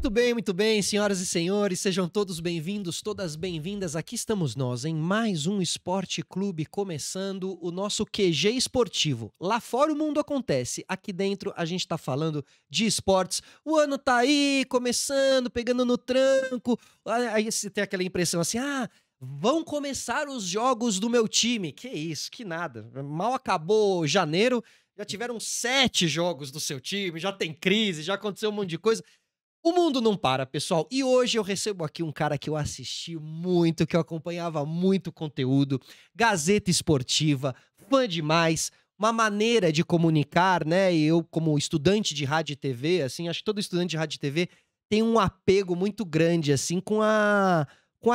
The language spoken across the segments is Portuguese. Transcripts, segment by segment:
muito bem, senhoras e senhores, sejam todos bem-vindos, todas bem-vindas. Aqui estamos nós em mais um Esporte Clube, começando o nosso QG esportivo. Lá fora o mundo acontece, aqui dentro a gente tá falando de esportes. O ano tá aí, começando, pegando no tranco. Aí você tem aquela impressão assim, vão começar os jogos do meu time. Que isso, que nada. Mal acabou janeiro, já tiveram 7 jogos do seu time, já tem crise, já aconteceu um monte de coisa. O mundo não para, pessoal. E hoje eu recebo aqui um cara que eu assisti muito, que eu acompanhava muito conteúdo, Gazeta Esportiva, fã demais, uma maneira de comunicar, né? E eu, como estudante de rádio e TV, assim, acho que todo estudante de rádio e TV tem um apego muito grande, assim, com a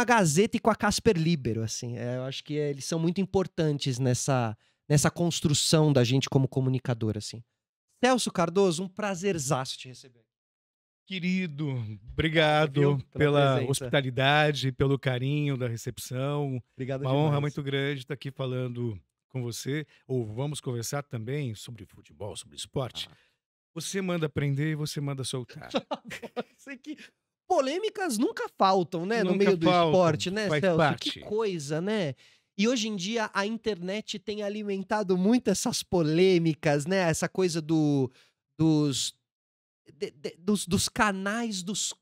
Gazeta e com a Casper Libero, assim. Eu acho que eles são muito importantes nessa construção da gente como comunicador, assim. Celso Cardoso, um prazerzaço te receber. Querido, Viu? obrigado Pela pela presença. hospitalidade, pelo carinho da recepção. Obrigado Uma honra demais. muito grande estar aqui falando com você. Ou vamos conversar também sobre futebol, sobre esporte. Ah. Você manda aprender e você manda soltar. Sei que polêmicas nunca faltam, né, no Nunca meio do faltam, esporte, né, faz Celso? parte. Que coisa, né? E hoje em dia a internet tem alimentado muito essas polêmicas, né? Essa coisa dos, dos canais dos.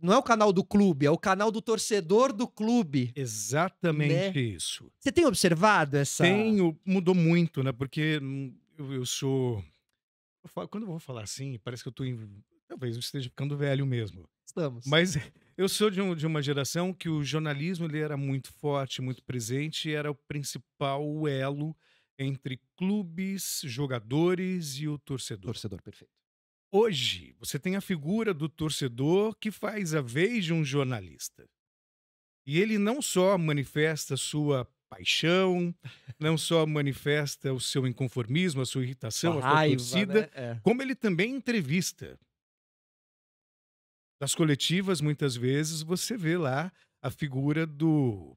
Não é o canal do clube, é o canal do torcedor do clube, Exatamente né? isso. Você tem observado essa. Mudou muito, né? Porque eu sou. Quando eu vou falar assim, parece que eu tô talvez eu esteja ficando velho mesmo. Estamos. Mas eu sou de uma geração que o jornalismo ele era muito forte, muito presente, e era o principal elo entre clubes, jogadores e o torcedor. Torcedor, perfeito. Hoje, você tem a figura do torcedor que faz a vez de um jornalista. E ele não só manifesta sua paixão, não só manifesta o seu inconformismo, a sua irritação, Sua a sua raiva, torcida, né? É. como ele também entrevista. Das coletivas, muitas vezes, você vê lá a figura do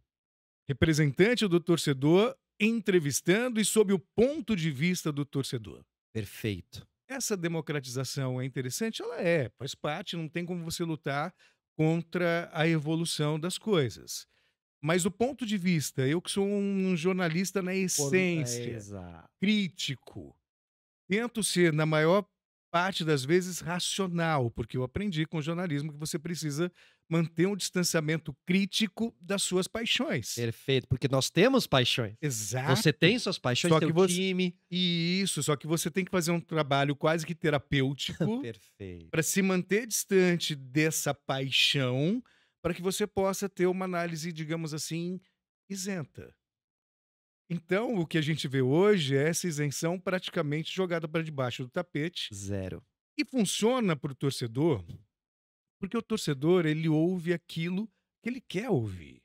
representante do torcedor entrevistando e sob o ponto de vista do torcedor. Perfeito. Essa democratização é interessante? Ela é, faz parte, não tem como você lutar contra a evolução das coisas. Mas do ponto de vista, eu que sou um jornalista na essência, Exato. crítico, tento ser, na maior parte das vezes, racional, porque eu aprendi com o jornalismo que você precisa manter um distanciamento crítico das suas paixões. Perfeito, porque nós temos paixões. Exato. Você tem suas paixões, Só seu que você time. Isso, só que você tem que fazer um trabalho quase que terapêutico Perfeito. para se manter distante dessa paixão, para que você possa ter uma análise, digamos assim, isenta. Então, o que a gente vê hoje é essa isenção praticamente jogada para debaixo do tapete. Zero. E funciona para o torcedor, porque o torcedor ele ouve aquilo que ele quer ouvir.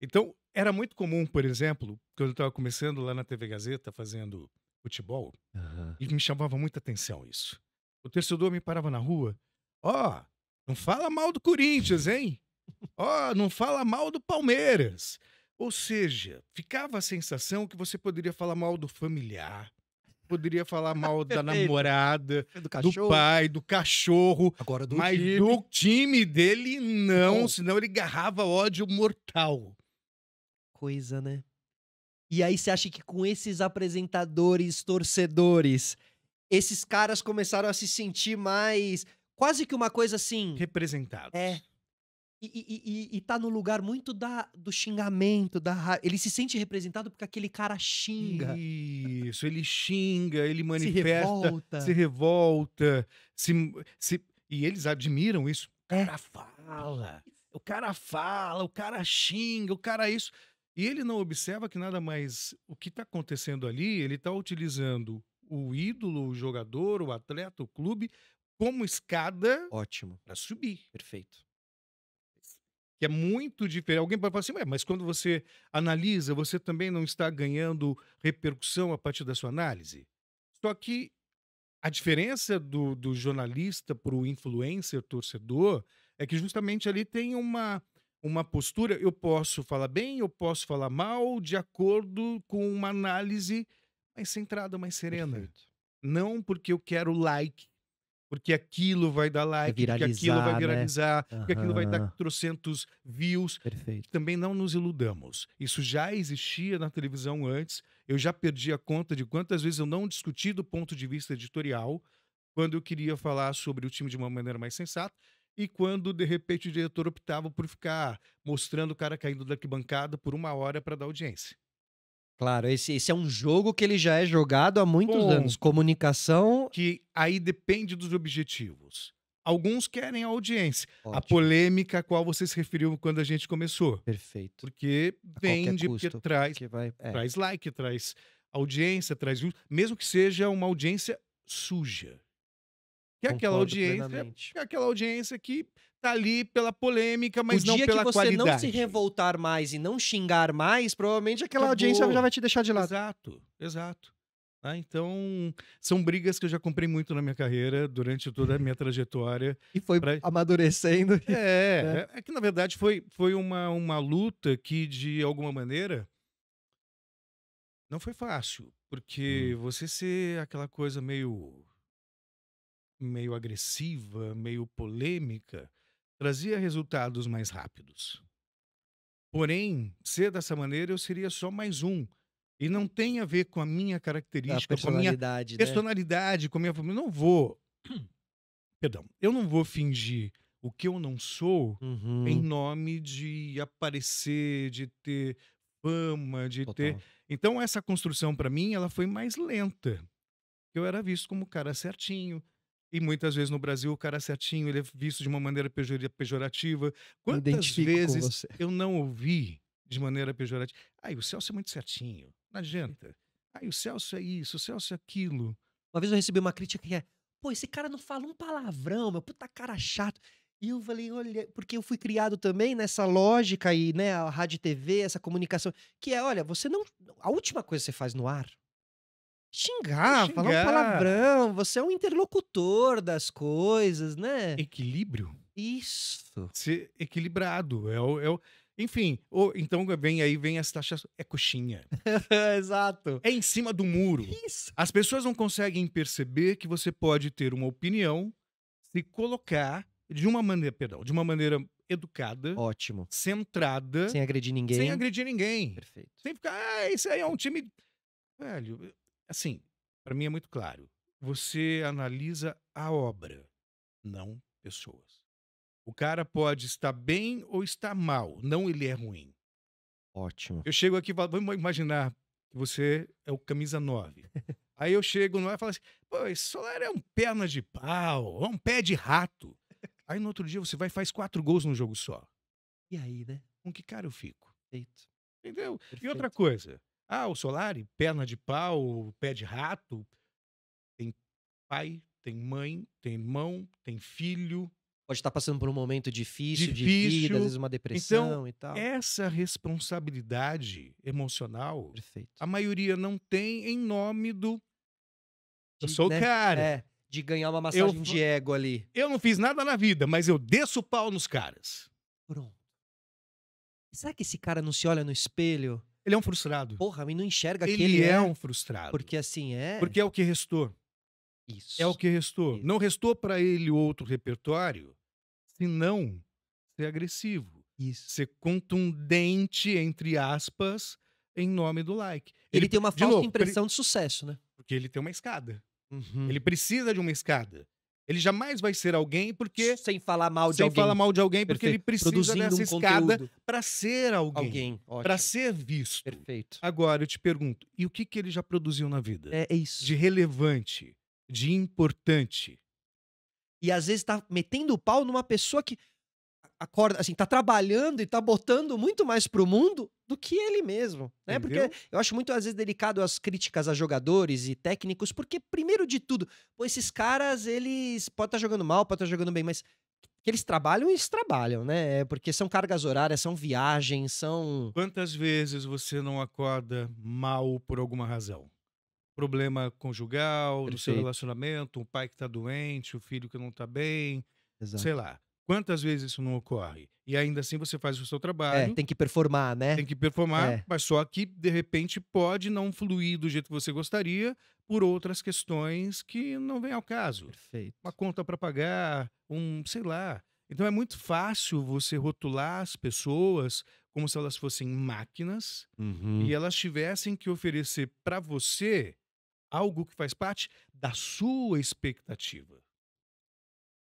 Então, era muito comum, por exemplo, quando eu estava começando lá na TV Gazeta fazendo futebol, Aham. e me chamava muita atenção isso. O torcedor me parava na rua, ó, não fala mal do Corinthians, hein? Ó, não fala mal do Palmeiras. Ou seja, ficava a sensação que você poderia falar mal do familiar, poderia falar mal da Perfeito. namorada, Do do cachorro. pai, do cachorro, Agora do mas time. do time dele não, Não. senão ele garrava ódio mortal. Coisa, né? E aí você acha que com esses apresentadores, torcedores, esses caras começaram a se sentir mais. Quase que uma coisa assim. Representados. É. E tá no lugar muito do xingamento, ele se sente representado porque aquele cara xinga, Isso, ele xinga, ele se manifesta, revolta. se revolta, e eles admiram isso. É. O cara fala, o cara xinga, o cara isso. E ele não observa que nada mais. O que está acontecendo ali, ele está utilizando o ídolo, o jogador, o atleta, o clube, como escada Ótimo. para subir. Perfeito. Que é muito diferente. Alguém pode falar assim, "Ué, mas quando você analisa, você também não está ganhando repercussão a partir da sua análise?" Só que a diferença do jornalista para o influencer torcedor é que justamente ali tem uma postura, eu posso falar bem, eu posso falar mal, de acordo com uma análise mais centrada, mais serena. Perfeito. Não porque eu quero like, porque aquilo vai dar Vai like, porque aquilo vai viralizar, né? viralizar, porque aquilo vai dar Aham, trocentos views. perfeito. Também não nos iludamos. Isso já existia na televisão antes. Eu já perdi a conta de quantas vezes eu não discuti do ponto de vista editorial, quando eu queria falar sobre o time de uma maneira mais sensata, e quando, de repente, o diretor optava por ficar mostrando o cara caindo da arquibancada por 1 hora para dar audiência. Claro, esse é um jogo que ele já é jogado há muitos anos. Ponto. Comunicação, Que aí depende dos objetivos. Alguns querem a audiência. A ótimo, polêmica a qual você se referiu quando a gente começou. perfeito. Porque A qualquer vende, porque custo, traz, porque vai traz like, traz audiência, traz views, mesmo que seja uma audiência suja. concordo plenamente. Que é aquela audiência que tá ali pela polêmica, O mas não dia que pela você não se qualidade. revoltar mais e não xingar mais, provavelmente aquela audiência já Acabou. vai te deixar de lado. Exato, exato. Ah, então, são brigas que eu já comprei muito na minha carreira, durante toda a minha trajetória. E foi Pra... amadurecendo, né. É que na verdade foi uma luta que, de alguma maneira, não foi fácil. Porque Hum, você ser aquela coisa meio agressiva, meio polêmica, trazia resultados mais rápidos. Porém, ser dessa maneira eu seria só mais um. E não tem a ver com a minha a característica, com a minha personalidade, né. personalidade, com a minha família. Não vou, perdão, eu não vou fingir o que eu não sou em Uhum, nome de aparecer, de ter fama, de ter. total. Então essa construção para mim, ela foi mais lenta. Eu era visto como o cara certinho. E muitas vezes no Brasil o cara certinho, ele é visto de uma maneira pejorativa. Me Quantas identifico com vezes você. eu não ouvi de maneira pejorativa: "Ai, o Celso é muito certinho, não adianta. Ai, o Celso é isso, o Celso é aquilo". Uma vez eu recebi uma crítica que é: "Pô, esse cara não fala um palavrão, meu, puta cara chato". E eu falei: "Olha", porque eu fui criado também nessa lógica aí, né, a rádio e TV, essa comunicação, que é: "Olha, você não a última coisa que você faz no ar, É xingar, falar um xingar. palavrão, você é um interlocutor das coisas, né". Equilíbrio. Isso. Ser equilibrado. Enfim, então vem as taxas, é coxinha. Exato. É em cima do muro. Isso. As pessoas não conseguem perceber que você pode ter uma opinião, se colocar de uma maneira educada, Ótimo. centrada, Sem agredir sem ninguém. agredir ninguém. Perfeito. Sem ficar: "Ah, esse aí é um time". Velho, assim, pra mim é muito claro. Você analisa a obra, não pessoas. O cara pode estar bem ou estar mal, não ele é ruim. Ótimo. Eu chego aqui e falo: "Vamos imaginar que você é o camisa 9". Aí eu chego no ar e falo assim: "Pô, esse Solari é um perna de pau, é um pé de rato". Aí no outro dia você vai e faz 4 gols num jogo só. E aí, né? Com que cara eu fico? Perfeito, Entendeu? E outra perfeito. coisa, o Solari, perna de pau, pé de rato, tem pai, tem mãe, tem irmão, tem filho, Pode estar passando por um momento difícil de vida, às difícil. vezes uma Então, depressão e tal. essa responsabilidade emocional, a Perfeito. maioria não tem em nome do "eu De sou o né, cara". é, de ganhar uma Eu massagem fa de ego ali. eu não fiz nada na vida, mas eu desço o pau nos caras. Pronto. Será que esse cara não se olha no espelho? Ele é um frustrado. Porra, e não enxerga que Ele ele é é? um frustrado, Porque assim é porque é o que restou, é o isso, que restou. isso, Não restou para ele outro repertório, senão ser agressivo, isso. ser "contundente", entre aspas, em nome do like. E ele Ele tem uma de falsa novo, impressão de sucesso, né. porque ele tem uma escada. Uhum. Ele precisa de uma escada. Ele jamais vai ser alguém porque Sem falar mal de sem falar alguém. mal de alguém, porque ele Perfeito. precisa Produzindo dessa um escada conteúdo. para ser alguém, Alguém, para ótimo. ser visto. Perfeito. Agora eu te pergunto, e o que que ele já produziu na vida? É De isso. relevante, de importante? E às vezes tá metendo o pau numa pessoa que acorda assim, tá trabalhando e tá botando muito mais pro mundo do que ele mesmo, né, porque Entendeu? eu acho muito, às vezes, delicado as críticas a jogadores e técnicos, porque primeiro de tudo, pô, esses caras eles podem estar jogando mal, podem estar jogando bem, mas que eles trabalham, né, porque são cargas horárias, são viagens, são Quantas vezes você não acorda mal por alguma razão? Problema conjugal, no seu perfeito, relacionamento, um pai que está doente, o filho que não está bem, sei exato. lá. Quantas vezes isso não ocorre? E ainda assim você faz o seu É, trabalho, tem que performar, né? tem que performar, É, mas só que, de repente, pode não fluir do jeito que você gostaria por outras questões que não vêm ao caso. Uma perfeito. conta para pagar, sei lá. Então é muito fácil você rotular as pessoas como se elas fossem máquinas Uhum. e elas tivessem que oferecer para você algo que faz parte da sua expectativa.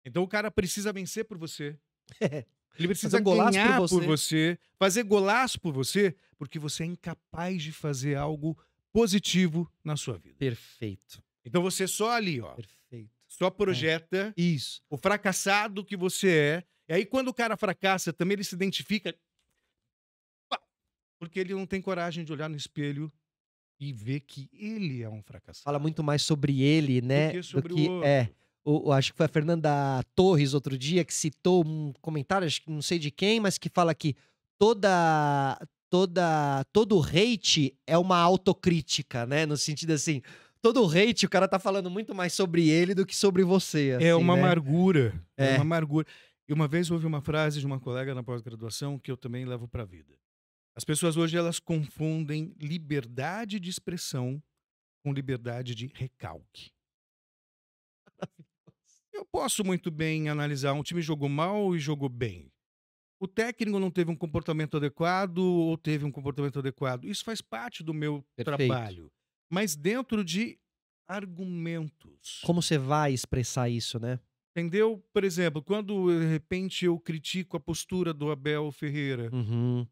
Então o cara precisa vencer por você. Ele Fazer precisa um golaço por ganhar por você. você, fazer golaço por você, porque você é incapaz de fazer algo positivo na sua vida. Perfeito, Então você só ali, ó, perfeito. só É, projeta isso. o fracassado que você é. E aí quando o cara fracassa, também ele se identifica, pá, porque ele não tem coragem de olhar no espelho e ver que ele é um Fala fracassado, muito mais sobre ele, do né, que do sobre o que é. outro. Acho que foi a Fernanda Torres outro dia que citou um comentário, acho que não sei de quem, mas que fala que todo hate é uma autocrítica, né, no sentido assim, todo hate o cara tá falando muito mais sobre ele do que sobre você, É assim, uma né. amargura, é uma É, amargura. E uma vez houve uma frase de uma colega na pós-graduação que eu também levo para a vida. As pessoas hoje elas confundem liberdade de expressão com liberdade de recalque. Eu posso muito bem analisar um time jogou mal e jogou bem. O técnico não teve um comportamento adequado ou teve um comportamento adequado. Isso faz parte do meu perfeito. trabalho, mas dentro de argumentos. Como você vai expressar isso, né. Entendeu? Por exemplo, quando de repente eu critico a postura do Abel Ferreira Uhum.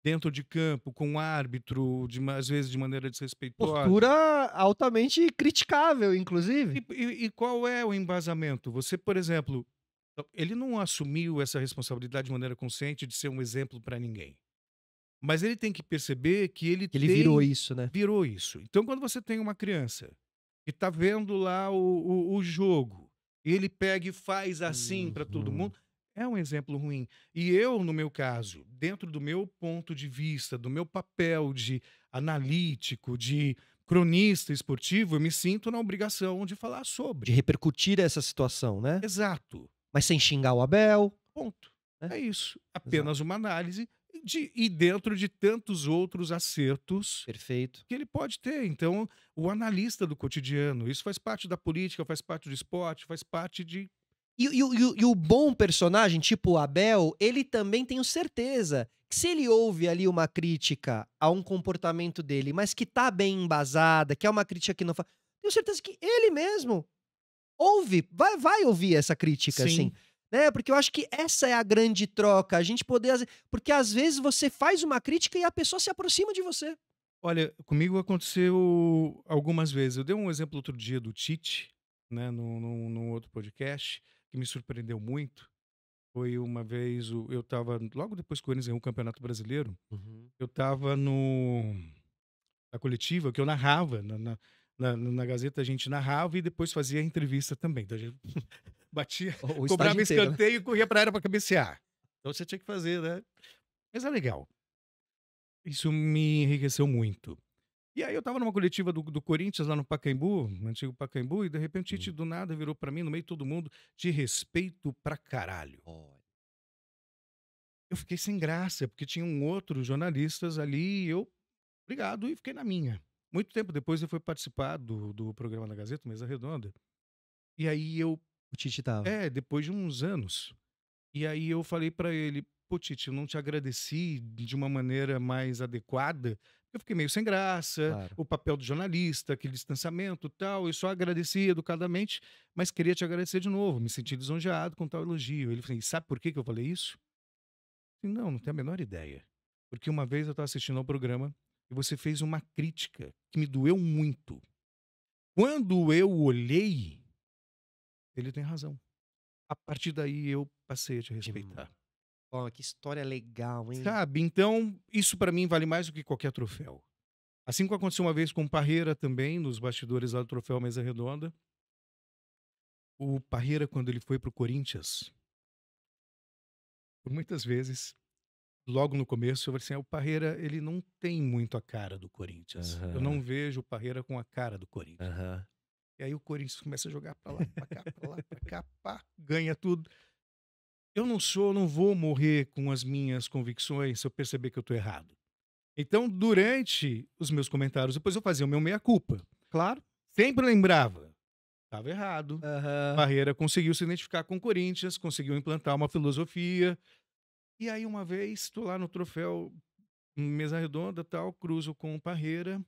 dentro de campo, com o árbitro, às vezes de maneira Postura desrespeitosa. altamente criticável, inclusive. E qual é o embasamento? Você, por exemplo, ele não assumiu essa responsabilidade de maneira consciente de ser um exemplo para ninguém. Mas ele tem que perceber que ele Que ele virou tem isso, né. virou isso. Então, quando você tem uma criança que está vendo lá o jogo, e ele pega e faz assim para todo Uhum. mundo, é um exemplo ruim. E eu, no meu caso, dentro do meu ponto de vista, do meu papel de analítico, de cronista esportivo, eu me sinto na obrigação de falar De sobre. repercutir essa situação, né. Exato. Mas sem xingar o Abel, Ponto. né. É isso. Exato. Apenas uma análise e dentro de tantos outros acertos Perfeito. que ele pode ter. Então, o analista do cotidiano, isso faz parte da política, faz parte do esporte, faz parte de. E o bom personagem, tipo o Abel, ele também tenho certeza que se ele ouve ali uma crítica a um comportamento dele, mas que tá bem embasada, que é uma crítica que não fa tenho certeza que ele mesmo ouve, vai ouvir essa crítica, assim, Sim. né, porque eu acho que essa é a grande troca, a gente poder porque às vezes você faz uma crítica e a pessoa se aproxima de você. Olha, comigo aconteceu algumas vezes. Eu dei um exemplo outro dia do Tite, né, num outro podcast, que me surpreendeu muito. Foi uma vez, eu estava, logo depois que o Corinthians ganhou o Campeonato Brasileiro, Uhum. eu estava na coletiva, que eu narrava, na Gazeta a gente narrava e depois fazia entrevista também. Então a gente batia, O estágio cobrava inteiro, né. escanteio e corria para a área para cabecear. Então você tinha que fazer, né? Mas é legal. Isso me enriqueceu muito. E aí eu estava numa coletiva do Corinthians lá no Pacaembu, no antigo Pacaembu, e de repente o Tite Hum. do nada virou para mim, no meio de todo mundo, te respeito pra caralho. Olha. Eu fiquei sem graça, porque tinham outros jornalistas ali, e eu, obrigado, e fiquei na minha. Muito tempo depois eu fui participar do programa da Gazeta, Mesa Redonda, e aí eu, O Tite estava. depois de uns anos, e aí eu falei pra ele: "Pô, Tite, eu não te agradeci de uma maneira mais adequada, eu fiquei meio sem graça, Claro. o papel do jornalista, aquele distanciamento, tal, eu só agradeci educadamente, mas queria te agradecer de novo, me senti lisonjeado com tal elogio". Ele falou assim: "Sabe por que que eu falei isso?" Eu falei: "Não, não tenho a menor ideia. Porque uma vez eu estava assistindo ao programa e você fez uma crítica que me doeu muito. Quando eu olhei, ele tem razão. A partir daí eu passei a te Dem respeitar". Ó, que história legal, hein. Sabe, então isso pra mim vale mais do que qualquer troféu. Assim como aconteceu uma vez com o Parreira também, nos bastidores lá do troféu Mesa Redonda. O Parreira, quando ele foi para o Corinthians, por muitas vezes, logo no começo, eu falei assim: "Ah, o Parreira, ele não tem muito a cara do Corinthians. Eu não Aham, vejo o Parreira com a cara do Corinthians". aham. E aí o Corinthians começa a jogar pra lá, pra cá, pra lá, pra cá, pá, ganha tudo. não vou morrer com as minhas convicções se eu perceber que eu tô errado. Então, durante os meus comentários, depois eu fazia o meu meia-culpa. Claro. Sempre lembrava, estava errado. Aham. Parreira conseguiu se identificar com o Corinthians, conseguiu implantar uma filosofia. E aí, uma vez, estou lá no troféu, mesa redonda, tal, cruzo com o Parreira.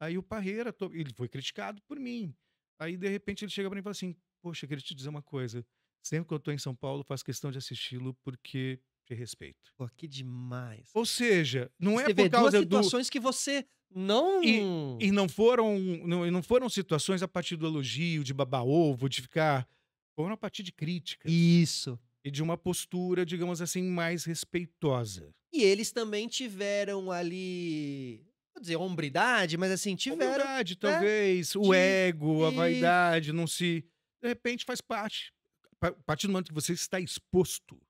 Aí o Parreira, ele foi criticado por mim. Aí, de repente, ele chega para mim e fala assim: Poxa, eu queria te dizer uma coisa. Sempre que eu estou em São Paulo, faço questão de assisti-lo porque te respeito. Pô, que demais. Ou seja, E não é você por vê 2 causa do. situações que você E, não. e não foram situações a partir do elogio, de babar ovo, de ficar. Foram a partir de críticas. Isso. E de uma postura, digamos assim, mais respeitosa. E eles também tiveram ali, vou dizer hombridade, mas assim, tiveram, Humildade, né, talvez, o de ego, a isso. vaidade, não se. De repente faz parte. A partir do momento que você está exposto,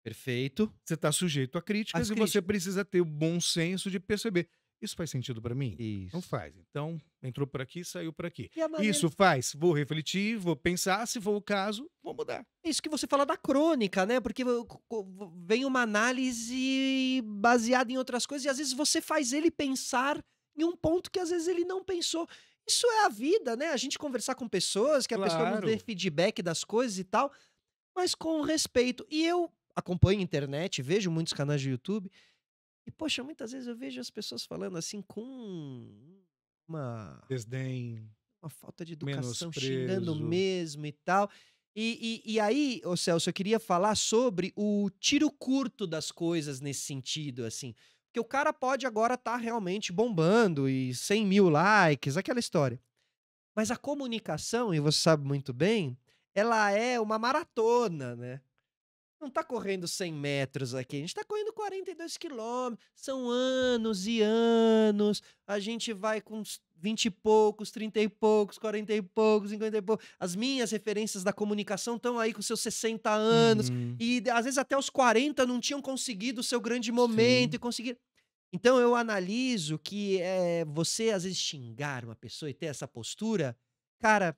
Perfeito. você está sujeito a As críticas e você críticas. precisa ter o bom senso de perceber. Isso faz sentido para mim? Não Isso. faz. Então, entrou por aqui, saiu por aqui. E a maneira Isso faz? Vou refletir, vou pensar, se for o caso, vou mudar. isso que você fala da crônica, né, porque vem uma análise baseada em outras coisas e às vezes você faz ele pensar em um ponto que às vezes ele não pensou. Isso é a vida, né, a gente conversar com pessoas, que a pessoa nos dê Claro. feedback das coisas e tal, mas com respeito. E eu acompanho a internet, vejo muitos canais de YouTube e, poxa, muitas vezes eu vejo as pessoas falando assim com uma Desdém, uma falta de educação, xingando menosprezo. mesmo e tal. E aí, ô Celso, eu queria falar sobre o tiro curto das coisas nesse sentido, assim. Porque o cara pode agora estar realmente bombando e 100.000 likes, aquela história. Mas a comunicação, e você sabe muito bem, ela é uma maratona, né? Não tá correndo 100 metros aqui, a gente tá correndo 42 quilômetros, são anos e anos, a gente vai com uns 20 e poucos, 30 e poucos, 40 e poucos, 50 e poucos. As minhas referências da comunicação estão aí com seus 60 anos, Uhum. e às vezes até os 40 não tinham conseguido o seu grande momento Sim. e conseguiram. Então eu analiso que você às vezes xingar uma pessoa e ter essa postura, cara,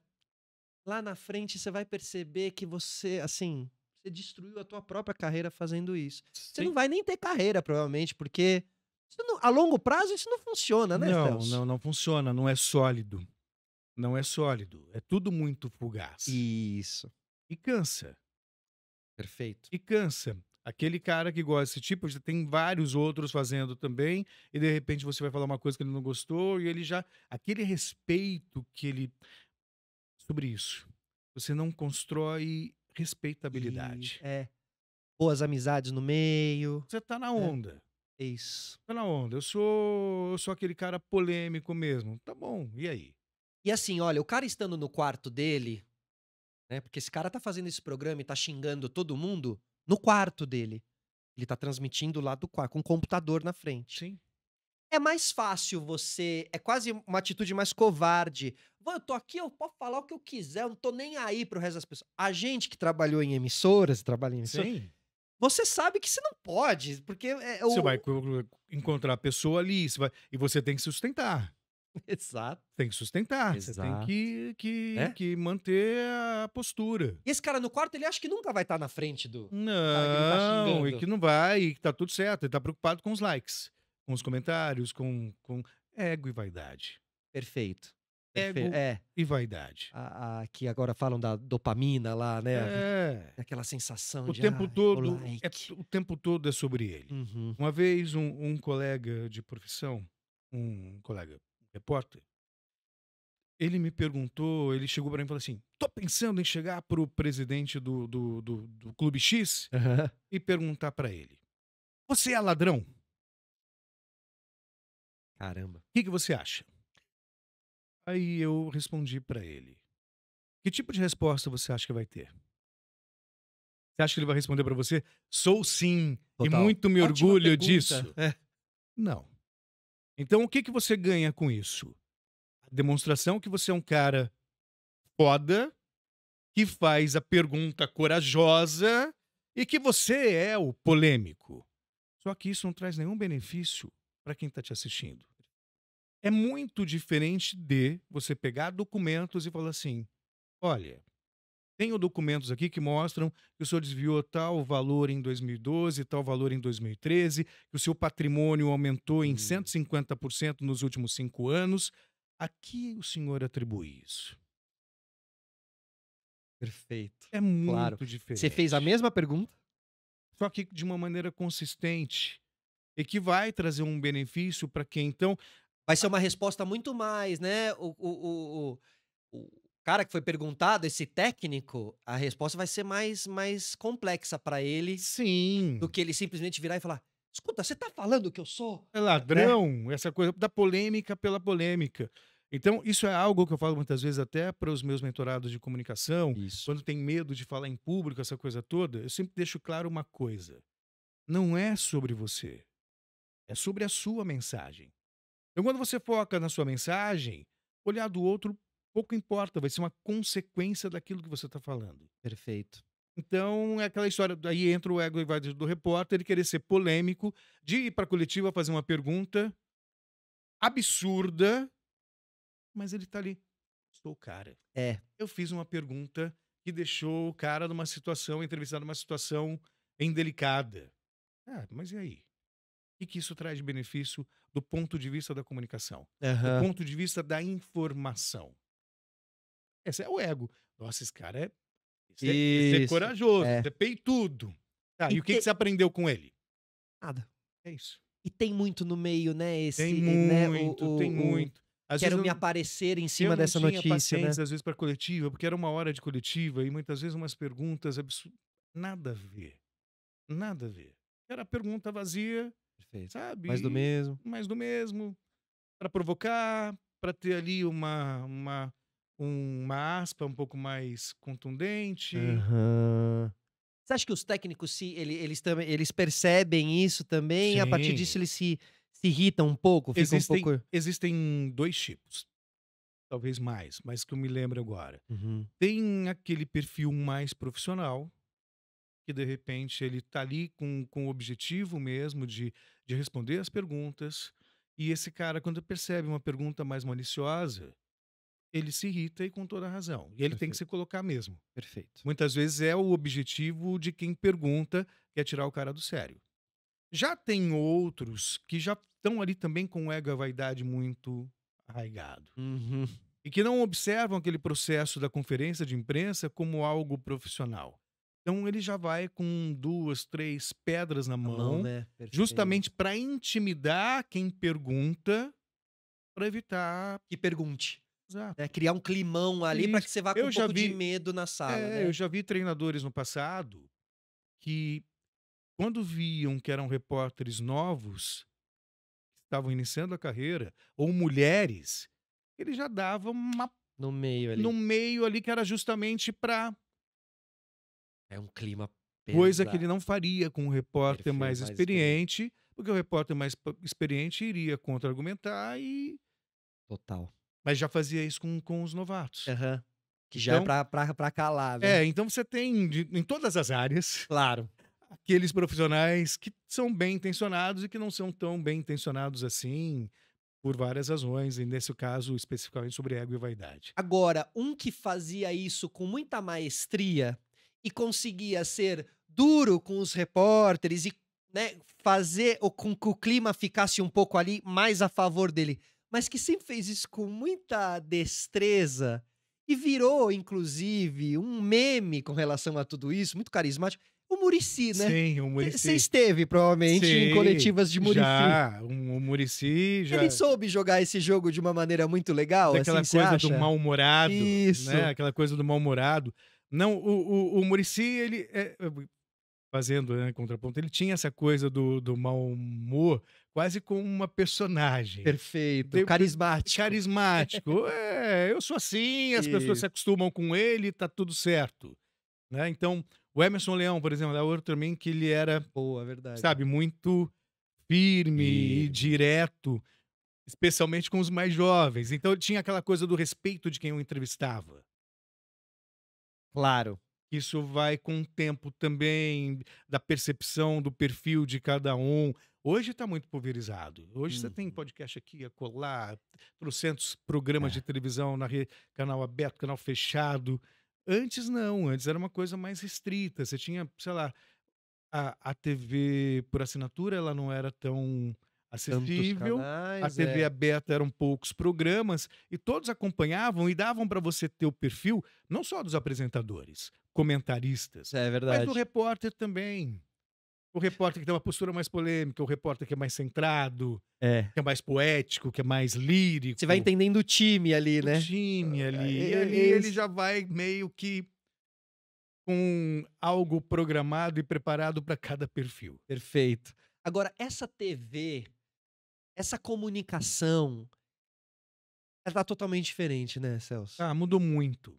lá na frente você vai perceber que você, assim, você destruiu a tua própria carreira fazendo isso. Você não Sim. vai nem ter carreira provavelmente, porque a longo prazo isso não funciona, né, Não, Celso? não, não funciona, não é sólido. Não é sólido, é tudo muito fugaz. Isso, E cansa, perfeito. e cansa. Aquele cara que gosta desse tipo, já tem vários outros fazendo também, e de repente você vai falar uma coisa que ele não gostou, e ele já. Aquele respeito que ele. Sobre isso. Você não constrói E respeitabilidade. boas amizades no meio, Você tá na né, onda. é isso. Tá na onda. Eu sou aquele cara polêmico mesmo. Tá bom, e aí? E assim, olha, o cara estando no quarto dele, né, porque esse cara tá fazendo esse programa e tá xingando todo mundo no quarto dele. Ele tá transmitindo lá do quarto, com um computador na frente. Sim. É mais fácil você é quase uma atitude mais covarde. "Vô, eu tô aqui, eu posso falar o que eu quiser, eu não tô nem aí para o resto das pessoas". A gente que trabalhou em emissoras, trabalha em emissora, Sim. você sabe que você não pode, porque Você vai o encontrar a pessoa ali, e você tem que sustentar. exato, Tem que sustentar, você tem exato, que que né. que manter a postura. E esse cara no quarto, ele acha que nunca vai estar na frente do cara que ele tá Não, e xingando. que não vai, e que tá tudo certo, ele tá preocupado com os likes, com os comentários, com ego e vaidade. Perfeito, Ego é, e vaidade. que agora falam da dopamina lá, né, É, aquela sensação o de: tempo "Ai, o todo like". o tempo todo é sobre ele. Uhum. Uma vez um colega de profissão, um colega repórter, ele me perguntou, ele chegou para mim e falou assim: "Tô pensando em chegar para o presidente do clube X Aham. e perguntar para ele: 'Você é ladrão? O Caramba. que você acha?'" Aí eu respondi para ele: "Que tipo de resposta você acha que vai ter? Você acha que ele vai responder para você: 'Sou sim, e Total. muito me Ótima orgulho pergunta. disso'?" Não. Então o que você ganha com isso? A demonstração que você é um cara foda, que faz a pergunta corajosa e que você é o polêmico. Só que isso não traz nenhum benefício para quem está te assistindo. É muito diferente de você pegar documentos e falar assim: olha, Tenho documentos aqui que mostram que o senhor desviou tal valor em 2012, tal valor em 2013, que o seu patrimônio aumentou em Hum, 150% nos últimos 5 anos. A que o senhor atribui isso? perfeito. É Claro. muito Você fez a diferente. mesma pergunta? Só que de uma maneira consistente e que vai trazer um benefício para quem então Vai ser uma resposta muito mais, né, o cara que foi perguntado, esse técnico, a resposta vai ser mais complexa para ele, do sim, que ele simplesmente virar e falar: "Escuta, você tá falando que eu sou", é né? ladrão, essa coisa da polêmica pela polêmica. Então, isso é algo que eu falo muitas vezes até para os meus mentorados de comunicação, Isso. quando tem medo de falar em público, essa coisa toda, eu sempre deixo claro uma coisa: não é sobre você, é sobre a sua mensagem. Então, quando você foca na sua mensagem, olhar do outro pouco importa, vai ser uma consequência daquilo que você está falando. Perfeito. Então, é aquela história, daí entra o ego invadido do repórter, ele querer ser polêmico, de ir para a coletiva fazer uma pergunta absurda, mas ele tá ali. Sou o cara. É, Eu fiz uma pergunta que deixou o cara numa situação, entrevistado numa situação indelicada. Ah, mas e aí? O que isso traz de benefício do ponto de vista da comunicação? Do aham. ponto de vista da informação? Esse é o ego. Nossa, esse cara esse é Isso. corajoso, É. esse é peitudo. Tá, E e o que te que você aprendeu com ele? nada. É isso. E tem muito no meio, né, Tem esse, né, muito, tem o muito. Às vezes quero me aparecer em eu cima não dessa tinha notícia, né. paciência, às vezes, para coletiva, porque era uma hora de coletiva e muitas vezes umas perguntas nada a ver, nada a ver. Era pergunta vazia, Perfeito. sabe, Mais do e mesmo. mais do mesmo, para provocar, para ter ali uma aspa um pouco mais contundente. Aham. Você acha que os técnicos eles também eles percebem isso também, e a partir Sim, disso eles se irritam um pouco, ficam um existem pouco existem 2 tipos, talvez mais, mas que eu me lembro agora. uhum, Tem aquele perfil mais profissional, que de repente ele tá ali com o objetivo mesmo de responder as perguntas, e esse cara, quando percebe uma pergunta mais maliciosa, ele se irrita e com toda a razão. E ele tem que perfeito, se colocar mesmo. perfeito. Muitas vezes é o objetivo de quem pergunta, que é tirar o cara do sério. Já tem outros que já estão ali também com o ego e a vaidade muito arraigado. Uhum. E que não observam aquele processo da conferência de imprensa como algo profissional. Então ele já vai com 2, 3 pedras na A mão, mão, né, perfeito. justamente para intimidar quem pergunta, para evitar. Que pergunte, né, Exato. criar um climão ali pra Isso. que você vá com Eu um já pouco de vi medo na sala, eu né. já vi treinadores no passado que, quando viam que eram repórteres novos, que estavam iniciando a carreira, ou mulheres, ele já dava uma No meio no ali. meio ali que era justamente para É um clima coisa que pesado. ele não faria com um repórter Perfeito, mais mais experiente. experiente, porque o repórter mais experiente iria contra-argumentar Total. mas já fazia isso com os novatos. Aham. Que já é Então pra calar, né. então você tem em todas as áreas, Claro. aqueles profissionais que são bem intencionados e que não são tão bem intencionados assim, por várias razões, e nesse caso especificamente sobre ego e vaidade. Agora, um que fazia isso com muita maestria e conseguia ser duro com os repórteres e, né, fazer com que o clima ficasse um pouco ali mais a favor dele, mas que sempre fez isso com muita destreza e virou, inclusive, um meme com relação a tudo isso, muito carismático, o Muricy, né. Sim, o Você Muricy. esteve provavelmente em Sim, coletivas de Muricy. já, o Muricy Ele já. soube jogar esse jogo de uma maneira muito legal, assim, Daquela você coisa do acha? mal-humorado, né, Isso. aquela coisa do mal-humorado. Não, o Muricy ele, fazendo, né, contraponto, ele tinha essa coisa do mau humor quase como uma personagem. Perfeito, Tem carismático. carismático. "É, eu sou assim, as pessoas se Isso. acostumam com ele, tá tudo certo", né. Então, o Emerson Leão, por exemplo, é outro também que ele era, Boa, verdade. sabe, muito firme e Firme. direto, especialmente com os mais jovens. Então ele tinha aquela coisa do respeito de quem o entrevistava. Claro. Isso vai com o tempo também, da percepção do perfil de cada um. Hoje está muito pulverizado. Hoje você tem Uhum. podcast aqui, acolá, trocentos programas É. de televisão canal aberto, canal fechado. Antes não, antes era uma coisa mais restrita. Você tinha, sei lá, a TV por assinatura, ela não era tão Tantos acessível. A canais, TV é. aberta eram poucos programas e todos acompanhavam e davam para você ter o perfil não só dos apresentadores, comentaristas, É mas do verdade. repórter também. O repórter que tem uma postura mais polêmica, o repórter que é mais centrado, É. que é mais poético, que é mais Você vai lírico, entendendo o time ali, o né. time ali. E ali ele Esse já vai meio que com algo programado e preparado para cada perfil. perfeito. Agora essa TV, essa comunicação, ela tá totalmente diferente, né, Celso? Ah, mudou muito.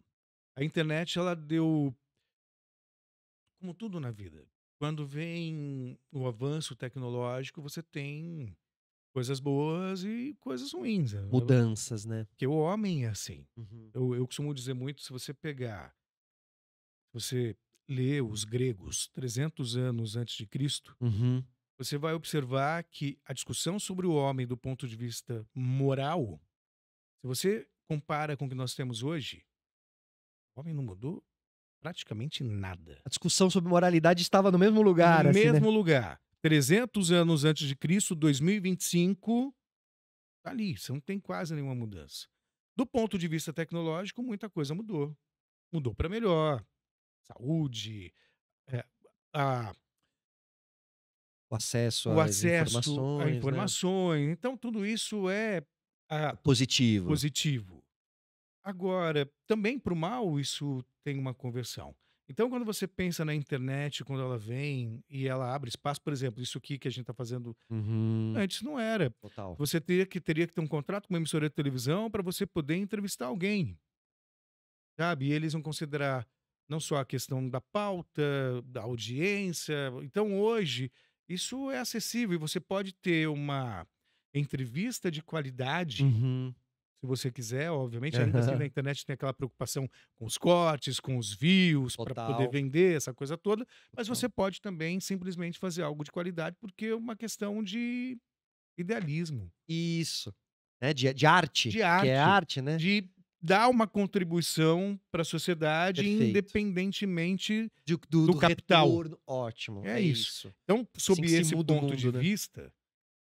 A internet ela deu, como tudo na vida, quando vem o avanço tecnológico, você tem coisas boas e coisas ruins, Mudanças, né. porque o homem é assim. Uhum. Eu costumo dizer muito, se você pegar, você lê os gregos 300 anos antes de Cristo, Uhum. você vai observar que a discussão sobre o homem do ponto de vista moral, se você compara com o que nós temos hoje, o homem não mudou praticamente nada. A discussão sobre moralidade estava no mesmo No lugar, assim, né. mesmo lugar, 300 anos antes de Cristo, 2025, tá ali, você não tem quase nenhuma mudança. Do ponto de vista tecnológico, muita coisa mudou. Mudou para melhor. Saúde, eh, a O acesso o às acesso a informações, né. informações, então tudo isso é, Positivo. positivo. Agora, também para o mal isso tem uma conversão. Então quando você pensa na internet, quando ela vem e ela abre espaço, por exemplo, isso aqui que a gente está fazendo, Uhum. antes não era. Total. Você teria que ter um contrato com uma emissora de televisão para você poder entrevistar alguém, sabe? E eles vão considerar não só a questão da pauta, da audiência. Então hoje isso é acessível e você pode ter uma entrevista de qualidade, Uhum. se você quiser, obviamente. Ainda assim, na Aham. internet tem aquela preocupação com os cortes, com os views, para poder Total, vender essa coisa toda, mas total. você pode também simplesmente fazer algo de qualidade, porque é uma questão de idealismo, Isso. É de arte, de porque é arte, arte, né. de dar uma contribuição para a sociedade, Perfeito. independentemente Do do capital. retorno ótimo, É é isso. isso. Então, Assim sob que se esse muda o ponto de mundo, né. vista,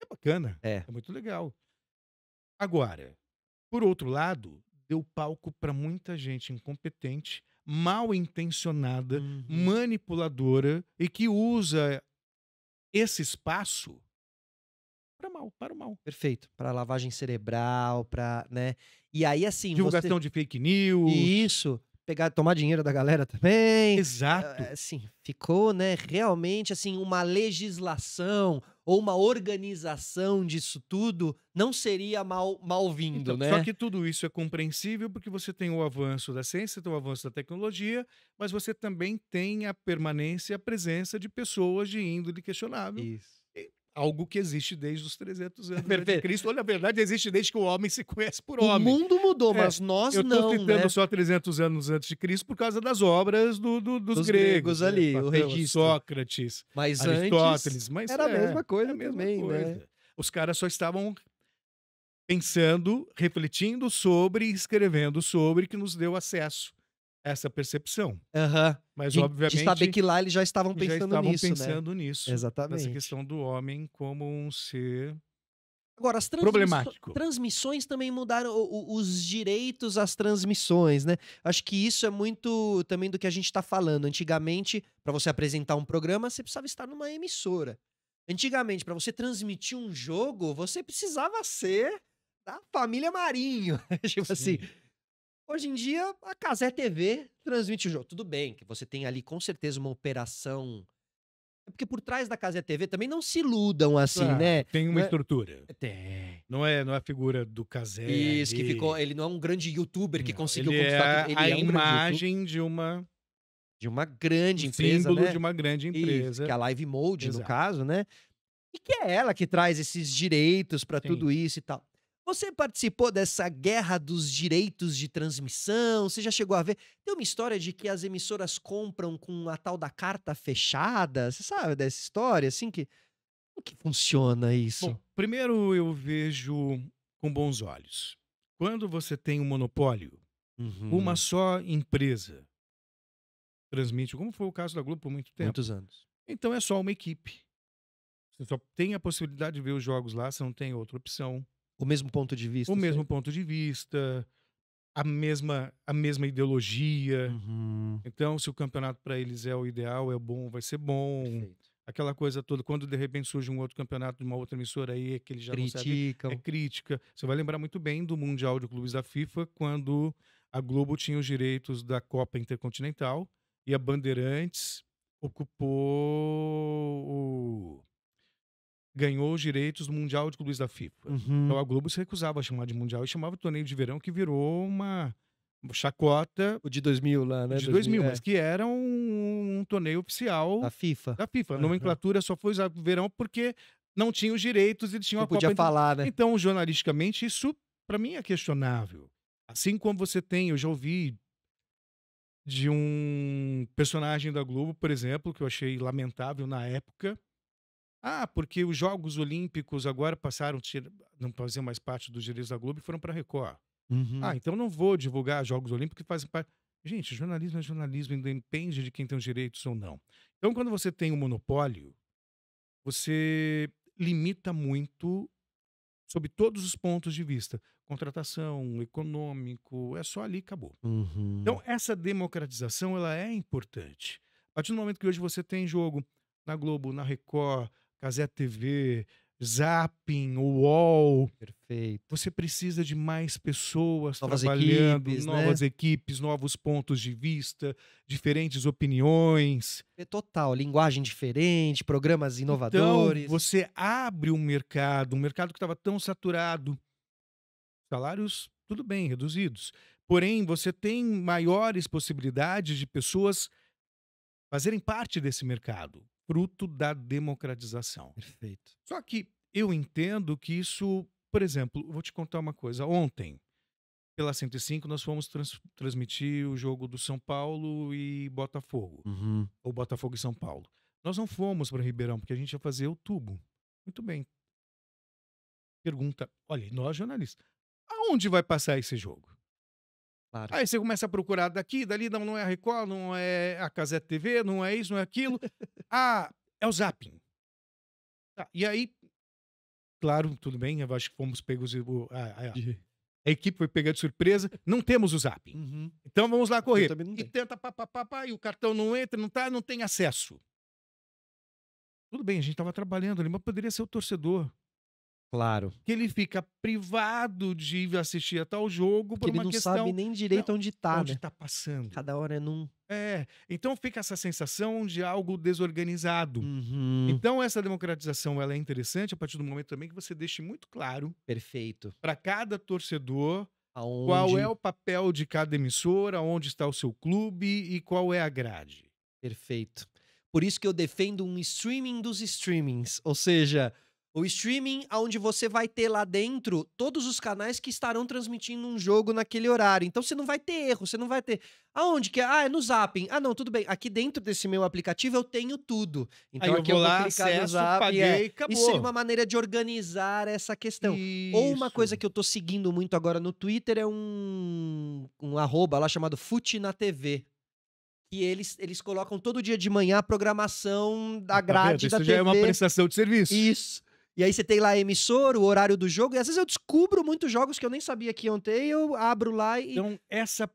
é bacana, É. é muito legal. Agora, por outro lado, deu palco para muita gente incompetente, mal intencionada, Uhum. manipuladora e que usa esse espaço para mal, para o mal. Perfeito. Pra lavagem cerebral, pra, né. E aí, assim, você Divulgação de fake news. isso, pegar tomar dinheiro da galera também, Exato. assim, ficou, né, realmente, assim, uma legislação ou uma organização disso tudo não seria mal-vindo, Então, só né. que tudo isso é compreensível porque você tem o avanço da ciência, tem o avanço da tecnologia, mas você também tem a permanência, a presença de pessoas de índole questionável, Isso. e algo que existe desde os 300 anos antes de Perfeito. Cristo, ou na verdade existe desde que o homem se conhece por O homem. mundo mudou, É, mas nós eu estou não, citando né, só 300 anos antes de Cristo por causa das obras dos dos gregos, gregos né, ali, o Platão, registro. Sócrates, Mas antes Aristóteles, mas era a mesma é a coisa mesma também, né. coisa. Os caras só estavam pensando, refletindo sobre, escrevendo sobre, que nos deu acesso a essa percepção. Aham. Mas De saber obviamente que lá eles já estavam já pensando estavam nisso, né. pensando nisso, nessa Exatamente. questão do homem como um ser Agora as problemático. transmissões também mudaram os direitos às transmissões, né. Acho que isso é muito também do que a gente tá falando. Antigamente, pra você apresentar um programa, você precisava estar numa emissora. Antigamente, pra você transmitir um jogo, você precisava ser da família Marinho. Tipo assim, Sim. hoje em dia a Cazé TV transmite o jogo. Tudo bem que você tem ali com certeza uma operação, é porque por trás da Cazé TV também não se iludam assim, né. Claro, tem Não uma é estrutura. tem. Não é a figura do Cazé Isso, que ficou, ali. ele não é um grande youtuber que Não, conseguiu ele conquistar tudo, é ele a é um grande youtuber imagem de uma de uma um grande empresa, símbolo de né. uma grande Isso, que empresa. é a Live Mode no Exato. caso, né. E que é ela que traz esses direitos pra Sim. tudo isso e tal. Você participou dessa guerra dos direitos de transmissão? Você já chegou a ver? Tem uma história de que as emissoras compram com a tal da carta fechada, você sabe dessa história, assim, que como que funciona Bom, isso? primeiro eu vejo com bons olhos. Quando você tem um monopólio, uma Uhum. só empresa transmite, como foi o caso da Globo por muito tempo. Muitos anos. Então é só uma equipe. Você só tem a possibilidade de ver os jogos lá, você não tem outra opção. O mesmo ponto de vista O mesmo sempre? ponto de vista, a mesma ideologia. Uhum. Então, se o campeonato para eles é o ideal, é bom, vai ser bom. Perfeito. Aquela coisa toda, quando de repente surge um outro campeonato de uma outra emissora aí, que eles já não sabem, é Criticam. crítica. Você vai lembrar muito bem do Mundial de Clubes da FIFA, quando a Globo tinha os direitos da Copa Intercontinental e a Bandeirantes ganhou os direitos do Mundial de Clubes da FIFA. Então Uhum. a Globo se recusava a chamar de Mundial e chamava de torneio de verão, que virou uma chacota O de 2000 lá, né? de 2000, mas É. que era um torneio oficial Da FIFA. da FIFA. A Aham. nomenclatura só foi usada no verão porque não tinha os direitos, eles tinham Não a Copa podia falar, né? Então, jornalisticamente, isso para mim é questionável. Assim como você tem, eu já ouvi de um personagem da Globo, por exemplo, que eu achei lamentável na época. Ah, porque os Jogos Olímpicos agora passaram, não faziam mais parte dos direitos da Globo e foram para a Record. Ah, Uhum. então não vou divulgar Jogos Olímpicos que fazem parte. Gente, jornalismo é jornalismo, independe de quem tem os direitos ou não. Então, quando você tem um monopólio, você limita muito sob todos os pontos de vista. Contratação, econômico, é só ali, acabou. Uhum. Então, essa democratização, ela é importante. A partir do momento que hoje você tem jogo na Globo, na Record, Cazé TV, Zapping, UOL, Perfeito. você precisa de mais pessoas Novas trabalhando, equipes, né? novas equipes, novos pontos de vista, diferentes opiniões. É total, linguagem diferente, programas Então, inovadores. você abre um mercado que estava tão saturado, salários, tudo bem, reduzidos. Porém, você tem maiores possibilidades de pessoas fazerem parte desse mercado, fruto da democratização. Perfeito. Só que eu entendo que isso, por exemplo, vou te contar uma coisa. Ontem, pela 105, nós fomos transmitir o jogo do São Paulo e Botafogo, Uhum. ou Botafogo e São Paulo. Nós não fomos para Ribeirão, porque a gente ia fazer o tubo. Muito bem. Pergunta, olha, nós jornalistas, aonde vai passar esse jogo? Claro. Aí você começa a procurar daqui, dali, não é a Record, não é a Cazé TV, não é isso, não é aquilo. Ah, é o Zapping. Tá, e aí, claro, tudo bem, eu acho que fomos pegos, a equipe foi pega de surpresa, não temos o Zapping. Uhum. Então vamos lá Eu correr. também não E tenho. tenta, e o cartão não entra, não tem acesso. Tudo bem, a gente estava trabalhando ali, mas poderia ser o torcedor. Claro. Que ele fica privado de assistir a tal jogo Porque por ele uma não questão sabe nem direito onde tá, onde né? está passando. Cada hora é num. Então fica essa sensação de algo desorganizado. Uhum. Então essa democratização ela é interessante a partir do momento também que você deixe muito claro Perfeito. para cada torcedor Aonde? qual é o papel de cada emissora, onde está o seu clube e qual é a grade. Perfeito. Por isso que eu defendo um streaming dos streamings, ou seja, o streaming onde você vai ter lá dentro todos os canais que estarão transmitindo um jogo naquele horário. Então você não vai ter erro, você não vai ter. Aonde que é? Ah, é no Zapping. Ah, não, tudo bem. Aqui dentro desse meu aplicativo eu tenho tudo. Então Aí eu aqui vou lá, clicar no acesso, Zapping. paguei, acabou. Isso seria uma maneira de organizar essa questão. Ou uma Isso. coisa que eu tô seguindo muito agora no Twitter é um arroba lá chamado Fute na TV. E eles colocam todo dia de manhã a programação da Tá vendo? grade da Isso TV. já é uma prestação de serviço. Isso. E aí você tem lá a emissora, o horário do jogo, e às vezes eu descubro muitos jogos que eu nem sabia que iam ter, e eu abro lá e... Então, essa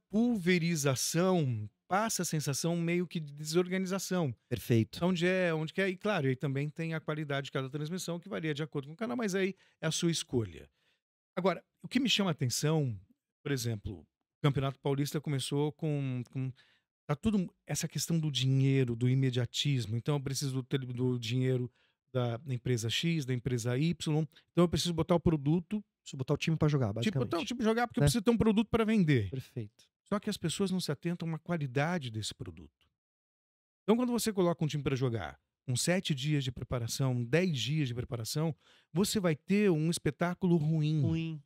pulverização passa a sensação meio que de desorganização. Perfeito. Onde que é, e claro, aí também tem a qualidade de cada transmissão, que varia de acordo com o canal, mas aí é a sua escolha. Agora, o que me chama a atenção, por exemplo, o Campeonato Paulista começou tá tudo essa questão do dinheiro, do imediatismo. Então eu preciso do dinheiro da empresa X, da empresa Y. Então eu preciso botar o produto, Preciso botar o time pra jogar, basicamente. tipo jogar porque eu Né? preciso ter um produto para vender. Perfeito. Só que as pessoas não se atentam à qualidade desse produto. Então quando você coloca um time para jogar, com 7 dias de preparação, 10 dias de preparação, você vai ter um espetáculo ruim. Ruim.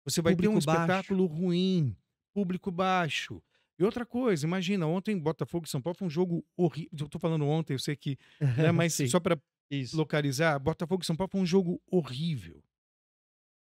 Você vai ter um Público baixo. espetáculo ruim, público baixo. E outra coisa, imagina, ontem Botafogo e São Paulo foi um jogo horrível. Eu tô falando ontem, eu sei que, né, mas Sim. só para Isso. localizar, Botafogo e São Paulo foi um jogo horrível.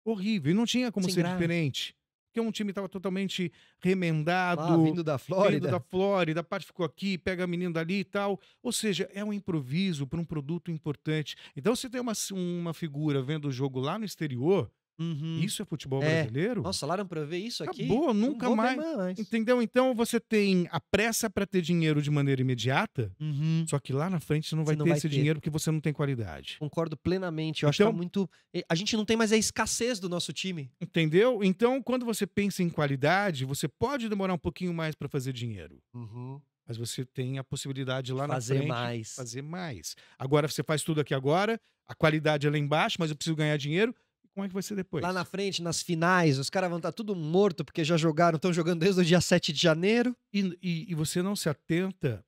Horrível. E não tinha como Sem ser graça. diferente. porque um time estava totalmente Lá, remendado, vindo da vindo Flórida. da Flórida, a parte ficou aqui, pega a menina dali e tal. Ou seja, é um improviso para um produto importante. Então, se tem uma figura vendo o jogo lá no exterior, Uhum. isso é futebol É. brasileiro? Nossa, falaram pra eu ver isso aqui? Acabou, Não nunca vou ver mais. mais. Entendeu? Então, você tem a pressa para ter dinheiro de maneira imediata, Uhum. só que lá na frente você não Você vai não ter vai esse ter. dinheiro porque você não tem qualidade. Concordo plenamente. Eu acho que tá Então, muito. A gente não tem mais a escassez do nosso time. entendeu? Então, quando você pensa em qualidade, você pode demorar um pouquinho mais para fazer dinheiro, Uhum. mas você tem a possibilidade lá na Fazer frente mais. fazer mais. Agora você faz tudo aqui agora, a qualidade é lá embaixo, mas eu preciso ganhar dinheiro. E como é que vai ser Lá na depois? frente, nas finais, os caras vão estar tudo morto porque já jogaram, estão jogando desde o dia 7 de janeiro. E você não se atenta,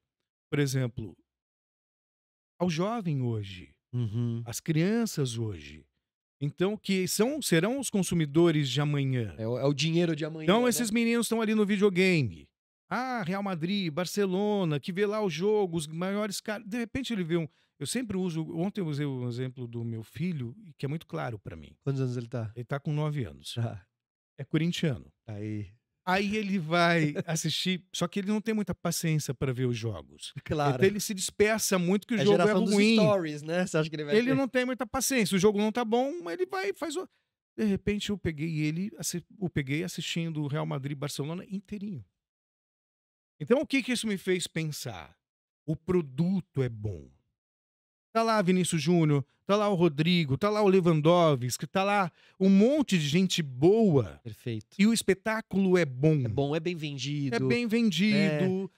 por exemplo, ao jovem hoje, Uhum. às crianças hoje. Então, serão os consumidores de amanhã. É o dinheiro de amanhã, Então, né? esses meninos estão ali no videogame. Ah, Real Madrid, Barcelona, que vê lá o jogo, os maiores caras. De repente ele vê um. Eu sempre uso. Ontem eu usei um exemplo do meu filho, que é muito claro para mim. Quantos anos ele tá? Ele tá com 9 anos. Tá. É corintiano. Aí. Aí ele vai assistir, só que ele não tem muita paciência para ver os jogos. Claro. Então ele se dispersa muito que o É a jogo é geração dos ruim. stories, né? Você acha que ele vai Ele ter? não tem muita paciência. O jogo não tá bom, ele vai e faz o. De repente eu peguei ele, o peguei assistindo o Real Madrid e Barcelona inteirinho. Então o que que isso me fez pensar? O produto é bom. Tá lá Vinícius Júnior, tá lá o Rodrigo, tá lá o Lewandowski, tá lá um monte de gente boa Perfeito. e o espetáculo é bom. É bom, é bem É vendido. bem vendido.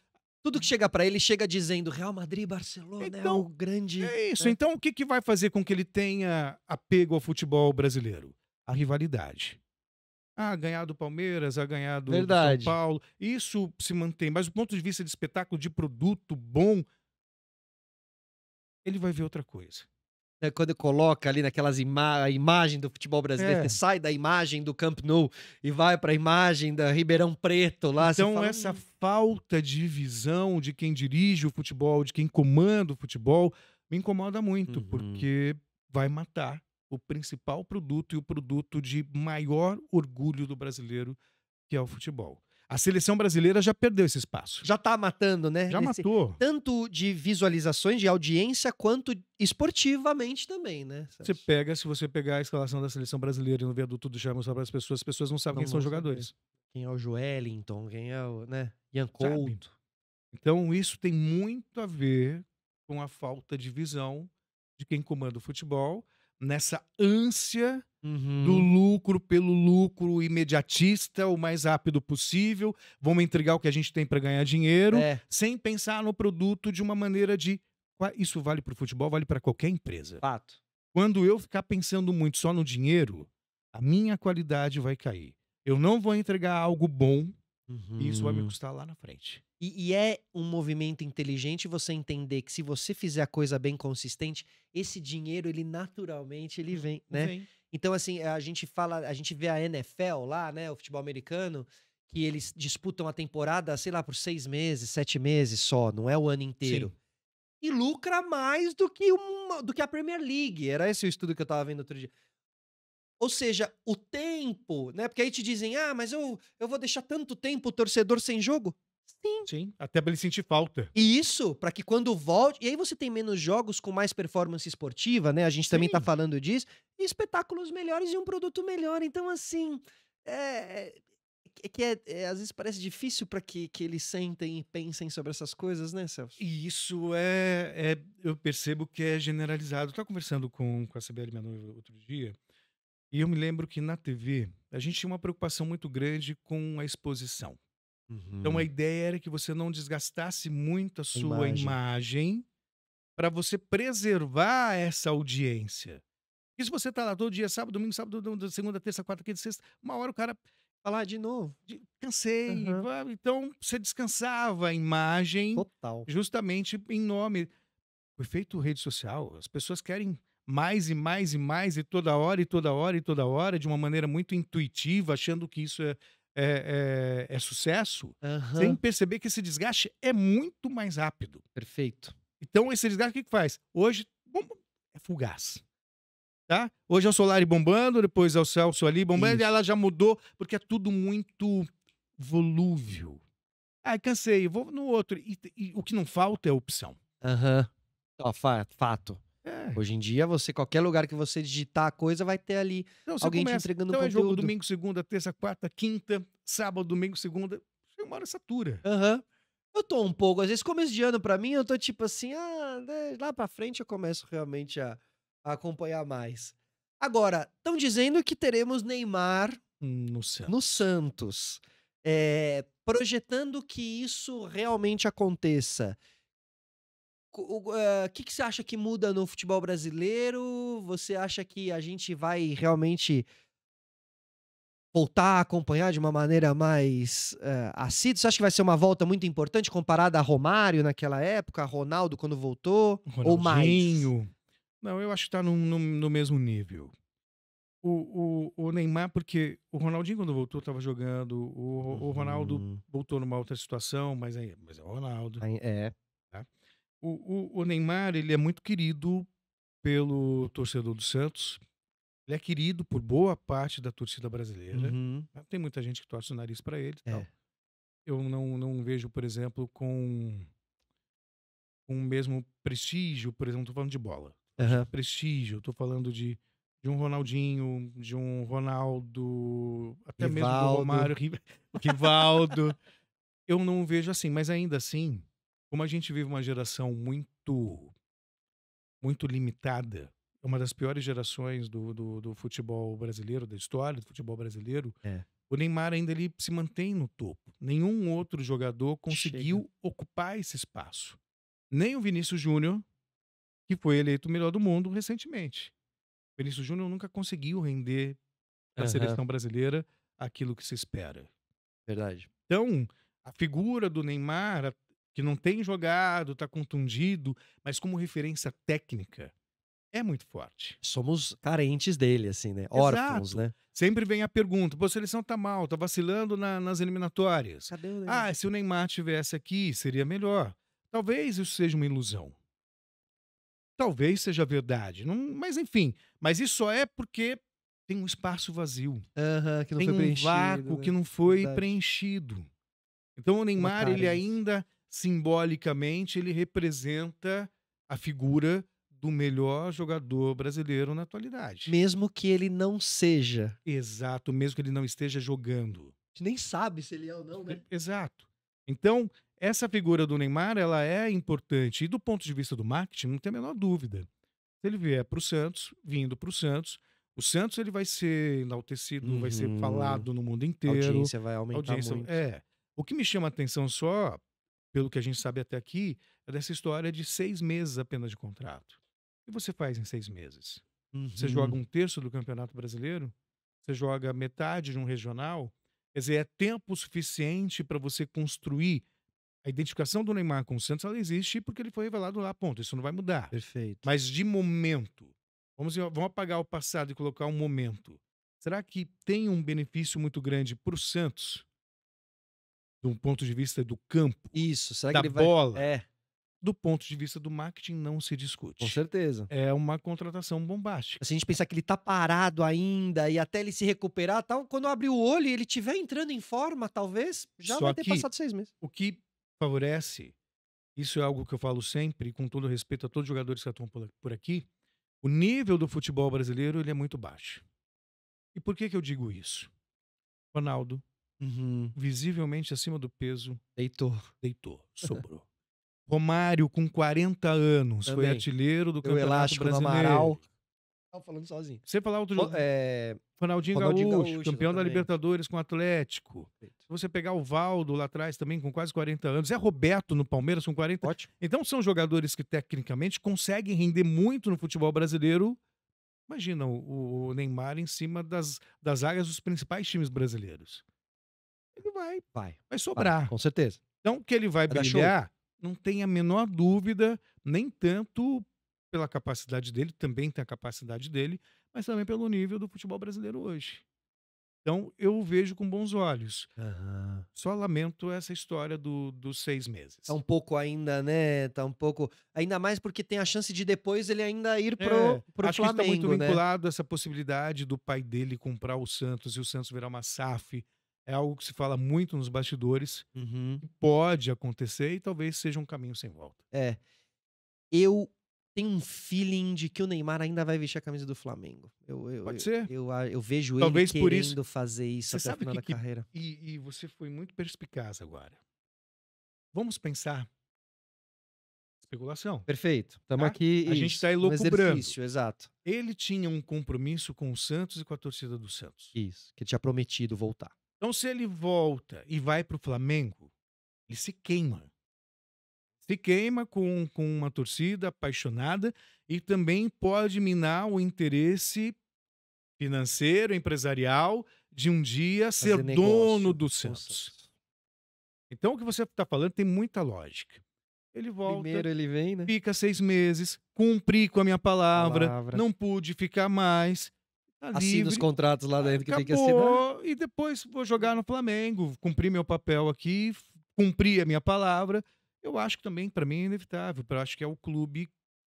Tudo que chega pra ele chega dizendo Real Madrid e Barcelona é Então, o grande. É isso. né? Então o que que vai fazer com que ele tenha apego ao futebol brasileiro? A rivalidade. Ah, ganhar do Palmeiras, a ganhar do São Verdade. Paulo. Isso se mantém. Mas do ponto de vista de espetáculo, de produto bom, ele vai ver outra coisa. Né, quando coloca ali naquelas a imagem do futebol brasileiro, É. você sai da imagem do Camp Nou e vai pra imagem da Ribeirão Preto lá, você Então, fala, essa falta de visão de quem dirige o futebol, de quem comanda o futebol, me incomoda muito, Uhum. porque vai matar o principal produto e o produto de maior orgulho do brasileiro, que é o futebol. A seleção brasileira já perdeu esse espaço. já tá matando, né? Já matou. Tanto de visualizações, de audiência, quanto esportivamente também, né? Se você pegar a escalação da seleção brasileira e no viaduto do chá mostrar para as pessoas não sabem Não quem são os vão saber. jogadores. Quem é o Joelinton, quem é o, né? Ian Sabe? Couto. Então, isso tem muito a ver com a falta de visão de quem comanda o futebol, nessa ânsia do Uhum. lucro pelo lucro imediatista, o mais rápido possível. Vamos entregar o que a gente tem para ganhar dinheiro, É, sem pensar no produto de uma maneira de. Isso vale para o futebol, vale para qualquer empresa. fato. Quando eu ficar pensando muito só no dinheiro, a minha qualidade vai cair. Eu não vou entregar algo bom e isso vai me Uhum. custar lá na frente. E é um movimento inteligente você entender que se você fizer a coisa bem consistente, esse dinheiro, ele naturalmente, ele vem, né? Vem. Então, assim, a gente vê a NFL lá, né? O futebol americano, que eles disputam a temporada, sei lá, por 6 meses, 7 meses só, não é o ano inteiro. Sim. E lucra mais do que a Premier League. Era esse o estudo que eu tava vendo outro dia. Ou seja, o tempo, né? Porque aí te dizem, ah, mas eu vou deixar tanto tempo o torcedor sem jogo? Sim. Sim. Até para ele sentir falta. E isso, para que quando volte. E aí você tem menos jogos com mais performance esportiva, né? A gente também tá Sim. falando disso. E espetáculos melhores e um produto melhor. Então, assim. Às vezes parece difícil para que eles sentem e pensem sobre essas coisas, né, Celso? E isso eu percebo que é generalizado. Eu estava conversando com a CBL, minha noiva, outro dia, e eu me lembro que na TV a gente tinha uma preocupação muito grande com a exposição. Então a ideia era que você não desgastasse muito a sua imagem para você preservar essa audiência. E se você tá lá todo dia, sábado, domingo, segunda, terça, quarta, quinta, sexta, uma hora o cara Falar de novo. cansei. Aham. Então você descansava a imagem Total. justamente em nome. O efeito rede social, as pessoas querem mais e mais e mais, e toda hora, e toda hora, e toda hora, de uma maneira muito intuitiva, achando que isso é sucesso, sem Aham. perceber que esse desgaste é muito mais rápido. Perfeito. Então, esse desgaste, o que que faz? Hoje, é fugaz. tá? Hoje é o Solari bombando, depois é o Celso ali bombando, e Isso. ela já mudou, porque é tudo muito volúvel. Ai, cansei, vou no outro. E o que não falta é opção. Aham. Ó, fato. É. Hoje em dia, qualquer lugar que você digitar a coisa, vai ter ali Então você alguém te começa. entregando um Então é jogo conteúdo. domingo, segunda, terça, quarta, quinta, sábado, domingo, segunda. Chega uma hora satura. Aham. Eu tô um pouco, às vezes, começo de ano pra mim, eu tô tipo assim, né, lá pra frente eu começo realmente a acompanhar mais. Agora, estão dizendo que teremos Neymar No no Santos. Santos. Projetando que isso realmente aconteça. Que você acha que muda no futebol brasileiro? Você acha que a gente vai realmente voltar a acompanhar de uma maneira mais, assídua? Você acha que vai ser uma volta muito importante comparada a Romário naquela época, a Ronaldo quando voltou, ou mais? Ronaldinho. Não, eu acho que tá no mesmo nível. O Neymar, porque o Ronaldinho, quando voltou, estava jogando. O Ronaldo Uhum. voltou numa outra situação, mas é o Ronaldo. É. Tá? O Neymar, ele é muito querido pelo torcedor do Santos. Ele é querido por boa parte da torcida brasileira. Uhum. Tá? Tem muita gente que torce o nariz para ele e É. tal. Eu não vejo, por exemplo, com o mesmo prestígio, por exemplo, tô falando de bola. Tô falando de Aham. prestígio, tô falando de um Ronaldinho, de um Ronaldo, até mesmo do Rivaldo. Romário, o Rivaldo. Eu não vejo assim, mas ainda assim, como a gente vive uma geração muito limitada, é uma das piores gerações do futebol brasileiro, da história do futebol brasileiro, É. o Neymar ainda ele se mantém no topo. Nenhum outro jogador Chega. conseguiu ocupar esse espaço. Nem o Vinícius Júnior, que foi eleito o melhor do mundo recentemente. O Vinícius Júnior nunca conseguiu render na Aham. seleção brasileira aquilo que se espera. Verdade. Então, a figura do Neymar, que não tem jogado, está contundido, mas como referência técnica, é muito forte. Somos carentes dele, assim, né, órfãos, Exato. né. Sempre vem a pergunta: pô, a seleção tá mal, tá vacilando nas eliminatórias. Cadê o Neymar? Ah, se o Neymar tivesse aqui, seria melhor. Talvez isso seja uma ilusão. Talvez seja verdade. Mas enfim, mas isso só é porque tem um espaço vazio. Aham, que não Tem foi um preenchido, vácuo que né. não foi Verdade. preenchido. Então o Uma Neymar, ele carência. ainda simbolicamente, ele representa a figura do melhor jogador brasileiro na atualidade. Mesmo que ele não seja. Exato, mesmo que ele não esteja jogando. A gente nem sabe se ele é ou não, né. Exato. Então, essa figura do Neymar, ela é importante. E do ponto de vista do marketing, não tem a menor dúvida. Se ele vier para o Santos, vindo para o Santos ele vai ser enaltecido, vai ser Uhum. falado no mundo A inteiro. audiência vai A aumentar audiência muito. é. O que me chama a atenção só, pelo que a gente sabe até aqui, é dessa história de 6 meses apenas de contrato. O que você faz em 6 meses? Você joga Uhum. um terço do Campeonato Brasileiro? Você joga metade de um regional? Quer dizer, é tempo suficiente para você construir a identificação do Neymar com o Santos, ela existe porque ele foi revelado lá, ponto. Isso não vai mudar. Perfeito. Mas de momento, vamos apagar o passado e colocar um momento. Será que tem um benefício muito grande para o Santos, do ponto de vista do campo, Isso, será que da ele vai bola? Do ponto de vista do marketing, não se com discute. certeza. É uma contratação bombástica. Se a gente pensar que ele tá parado ainda e até ele se recuperar, tal, quando abrir o olho e ele estiver entrando em forma, talvez, já Só vai ter que passado 6 meses. o que favorece, isso é algo que eu falo sempre, com todo respeito a todos os jogadores que atuam por aqui, o nível do futebol brasileiro ele é muito baixo. E por que eu digo isso? Ronaldo, Uhum. visivelmente acima do peso, Deitou. deitou, sobrou. Romário, com 40 anos, foi Também. artilheiro do Deu Campeonato elástico no Brasileiro. Amaral. Tava falando sozinho. Você falar outro Ro jogo, Ronaldinho Ronaldinho Gaúcho, Gaúcho, campeão da exatamente. Libertadores com o Atlético. Perfeito. Se você pegar o Valdo lá atrás também, com quase 40 anos. É Roberto no Palmeiras com 40. Ótimo. Então são jogadores que tecnicamente conseguem render muito no futebol brasileiro. Imagina o Neymar em cima das áreas dos principais times brasileiros. Ele vai Vai, sobrar. com certeza. Então, que ele vai Vai dar show. brilhar, não tem a menor dúvida, nem tanto pela capacidade dele, também tem a capacidade dele, mas também pelo nível do futebol brasileiro hoje. Então, eu vejo com bons olhos. Aham. Só lamento essa história dos 6 Tá meses. um pouco ainda, né, tá um pouco ainda mais porque tem a chance de depois ele ainda ir É, pro acho que isso tá muito Flamengo, né. vinculado a essa possibilidade do pai dele comprar o Santos e o Santos virar uma SAF. É algo que se fala muito nos bastidores. Uhum. Pode acontecer e talvez seja um caminho sem volta. É. Eu tenho um feeling de que o Neymar ainda vai vestir a camisa do Flamengo. Pode ser. Eu vejo ele Talvez por isso. querendo fazer isso Você até o sabe o final que da que carreira. e você foi muito perspicaz agora. Vamos pensar, especulação, Perfeito. Estamos tá? aqui A gente isso, está no elucubrando. exercício, exato. Ele tinha um compromisso com o Santos e com a torcida do Santos. Isso, que tinha prometido voltar. Então, se ele volta e vai para o Flamengo, ele se queima. Se queima com uma torcida apaixonada e também pode minar o interesse financeiro, empresarial, de um dia ser Fazer dono negócio do com o Santos. Santos. Então, o que você está falando tem muita lógica. Ele volta, Primeiro ele vem, né, fica 6 meses, cumpri com a minha palavra, palavra, não pude ficar mais, tá assina os livre, contratos lá dentro que tem que assinar. acabou, e depois vou jogar no Flamengo, cumpri meu papel aqui, cumpri a minha palavra. Eu acho que também, para mim, é inevitável, eu acho que é o clube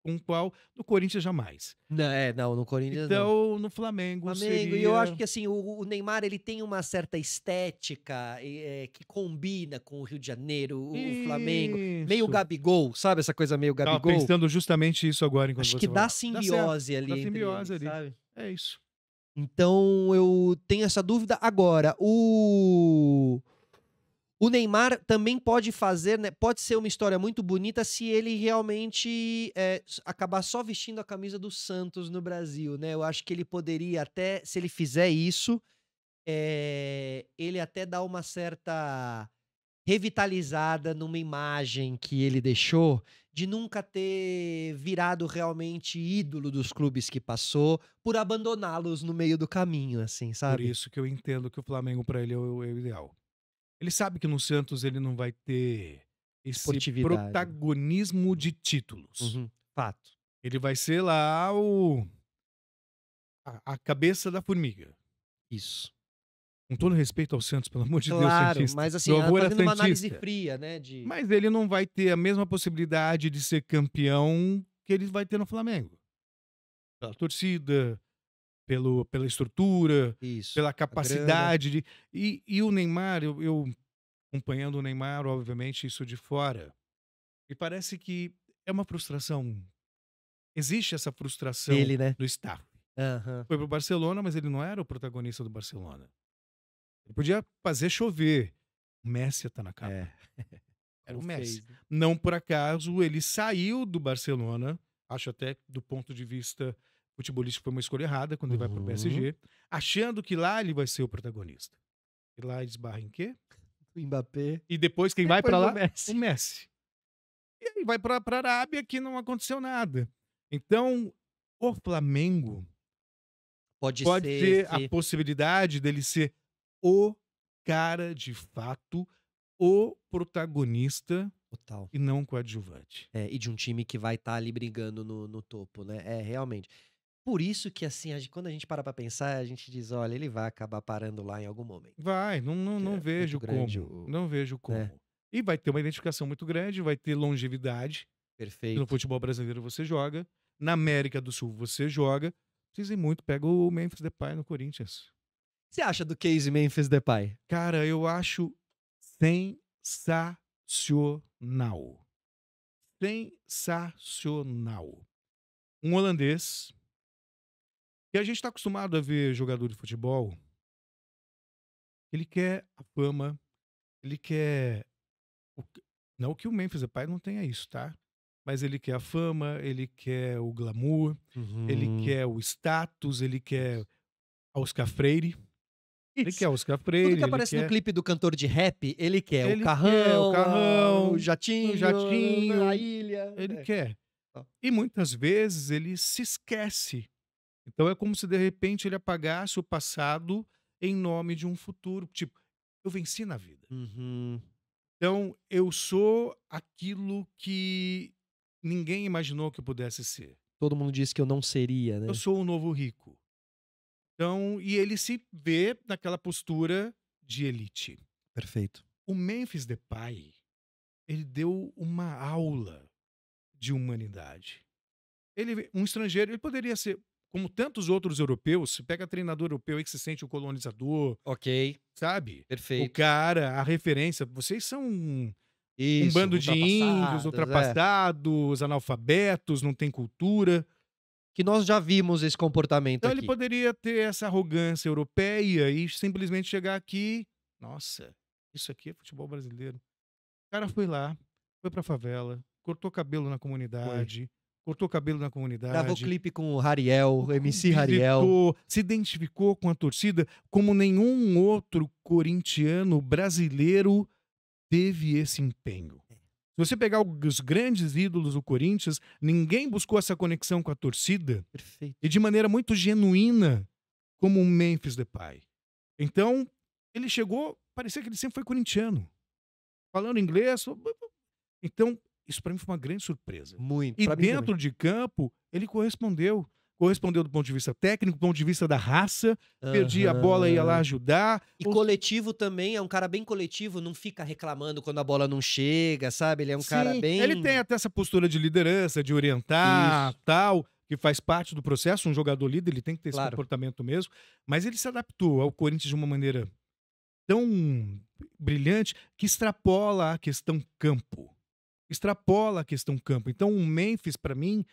com o qual no Corinthians jamais. Não, no Corinthians não. Então, no Flamengo Flamengo, e eu acho seria que assim, o Neymar ele tem uma certa estética, que combina com o Rio de Janeiro, o Flamengo, meio isso. Gabigol, sabe essa coisa meio Estava Gabigol? pensando justamente isso agora enquanto Acho que você dá falava. Dá certo, simbiose dá ali entre simbiose eles, ali. sabe. É isso. Então eu tenho essa dúvida. Agora, o Neymar também pode fazer, né, pode ser uma história muito bonita se ele realmente, acabar só vestindo a camisa do Santos no Brasil, né. Eu acho que ele poderia até, se ele fizer isso, ele até dá uma certa revitalizada numa imagem que ele deixou, de nunca ter virado realmente ídolo dos clubes que passou, por abandoná-los no meio do caminho, assim, Por sabe. isso que eu entendo que o Flamengo para ele é o ideal. Ele sabe que no Santos ele não vai ter esse Esportividade. protagonismo de títulos. Uhum. Fato. Ele vai ser lá a cabeça da formiga. Isso. Com todo respeito ao Santos, pelo amor de Deus, Claro, santista. mas assim, Meu avô era fazendo uma análise santista. fria, né, de Mas ele não vai ter a mesma possibilidade de ser campeão que ele vai ter no Flamengo. Pela torcida, pela estrutura, isso, pela a grana. capacidade de. E o Neymar, eu acompanhando o Neymar, obviamente, isso de fora. E parece que é uma frustração. Existe essa frustração Dele, né. do staff. Aham. Foi pro Barcelona, mas ele não era o protagonista do Barcelona. Ele podia fazer chover. O Messi tá na É, capa. Era como o Messi. fez, né. Não por acaso ele saiu do Barcelona. Acho até do ponto de vista futebolístico foi uma escolha errada quando ele vai pro Uhum. PSG, achando que lá ele vai ser o protagonista. E lá ele esbarra em quê? O Mbappé, E depois quem vai depois pra do lá? O Messi. Messi. E aí vai pra Arábia que não aconteceu nada. Então, o Flamengo Pode pode ser ter a esse possibilidade dele ser o cara de fato, o protagonista total. e não coadjuvante. É, e de um time que vai estar ali brigando no topo, né. É, realmente. Por isso que, assim, quando a gente para pra pensar, a gente diz: "Olha, ele vai acabar parando lá em algum momento", Vai, que não é muito vejo grande como, não vejo né. como. E vai ter uma identificação muito grande, vai ter longevidade, que no Perfeito. futebol brasileiro você joga, na América do Sul você joga, precisa ir muito, pega o Memphis Depay no Corinthians. O que você acha do case Memphis Depay? Cara, eu acho sensacional. Sensacional. Um holandês, que a gente está acostumado a ver jogador de futebol, ele quer a fama, ele quer o que não que o Memphis Depay não tenha isso, tá. Mas ele quer a fama, ele quer o glamour, ele Uhum. quer o status, ele quer a Oscar Freire, ele quer Isso. a Oscar Tudo que Freire, aparece no clipe do cantor de rap, ele quer o ele quer o carrão, o carrão, o jatinho, a jatinho, ilha. ele É. quer. Ó. E muitas vezes ele se esquece. Então é como se de repente ele apagasse o passado em nome de um futuro, tipo, eu venci na vida. Uhum. Então eu sou aquilo que ninguém imaginou que eu pudesse ser. Todo mundo disse que eu não seria, Eu né. sou o novo rico. Então, e ele se vê naquela postura de elite. Perfeito. O Memphis Depay, ele deu uma aula de humanidade. Ele, um estrangeiro, ele poderia ser, como tantos outros europeus, se pega treinador europeu aí que se sente o colonizador, Ok, sabe? O perfeito. cara, a referência, vocês são um Isso, bando de índios, ultrapassadas, ultrapassados, analfabetos, não tem cultura. que nós já vimos esse comportamento Então ele aqui. poderia ter essa arrogância europeia e simplesmente chegar aqui, nossa, isso aqui é futebol brasileiro. O cara foi lá, foi pra favela, cortou cabelo na Foi. comunidade, cortou cabelo na Gravou comunidade, clipe com o Hariel, o MC Hariel. visitou, se identificou com a torcida como nenhum outro corintiano brasileiro teve esse empenho. Se você pegar os grandes ídolos do Corinthians, ninguém buscou essa conexão com a torcida Perfeito. e de maneira muito genuína, como o Memphis Depay. Então, ele chegou, parecia que ele sempre foi corintiano, falando inglês. Então, isso para mim foi uma grande surpresa. Muito. E Pra mim também. dentro de campo, ele correspondeu. Correspondeu do ponto de vista técnico, do ponto de vista da raça. Perdia a bola, ia lá Aham. ajudar. E coletivo também, é um cara bem coletivo, não fica reclamando quando a bola não chega, sabe? Ele é um cara Sim, bem. ele tem até essa postura de liderança, de orientar, Isso, tal, que faz parte do processo. Um jogador líder, ele tem que ter esse claro. comportamento mesmo. Mas ele se adaptou ao Corinthians de uma maneira tão brilhante que extrapola a questão campo. Extrapola a questão campo. Então, o Memphis, para mim,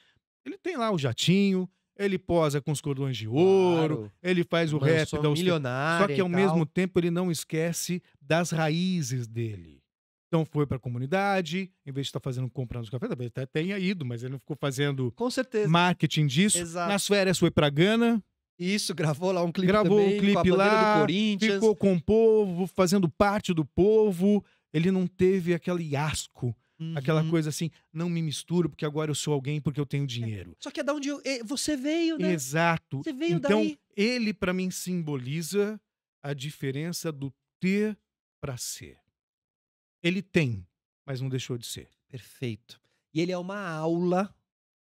ele tem lá o jatinho, ele posa com os cordões de ouro, Claro. ele faz o rap Mansão da milionária só que e ao tal. mesmo tempo ele não esquece das raízes dele. Então foi para a comunidade, em vez de estar fazendo compra nos cafés, talvez até tenha ido, mas ele não ficou fazendo Com certeza. marketing disso. Exato. Nas férias foi para Gana, Isso, gravou lá um clipe gravou também o com a clipe bandeira do lá, Corinthians. ficou com o povo, fazendo parte do povo. Ele não teve aquele asco, aquela Uhum. coisa assim, não me misturo porque agora eu sou alguém porque eu tenho dinheiro. Só que é da onde você veio, né? Exato. Você veio Então, daí. ele para mim simboliza a diferença do ter para ser. Ele tem, mas não deixou de ser. Perfeito. E ele é uma aula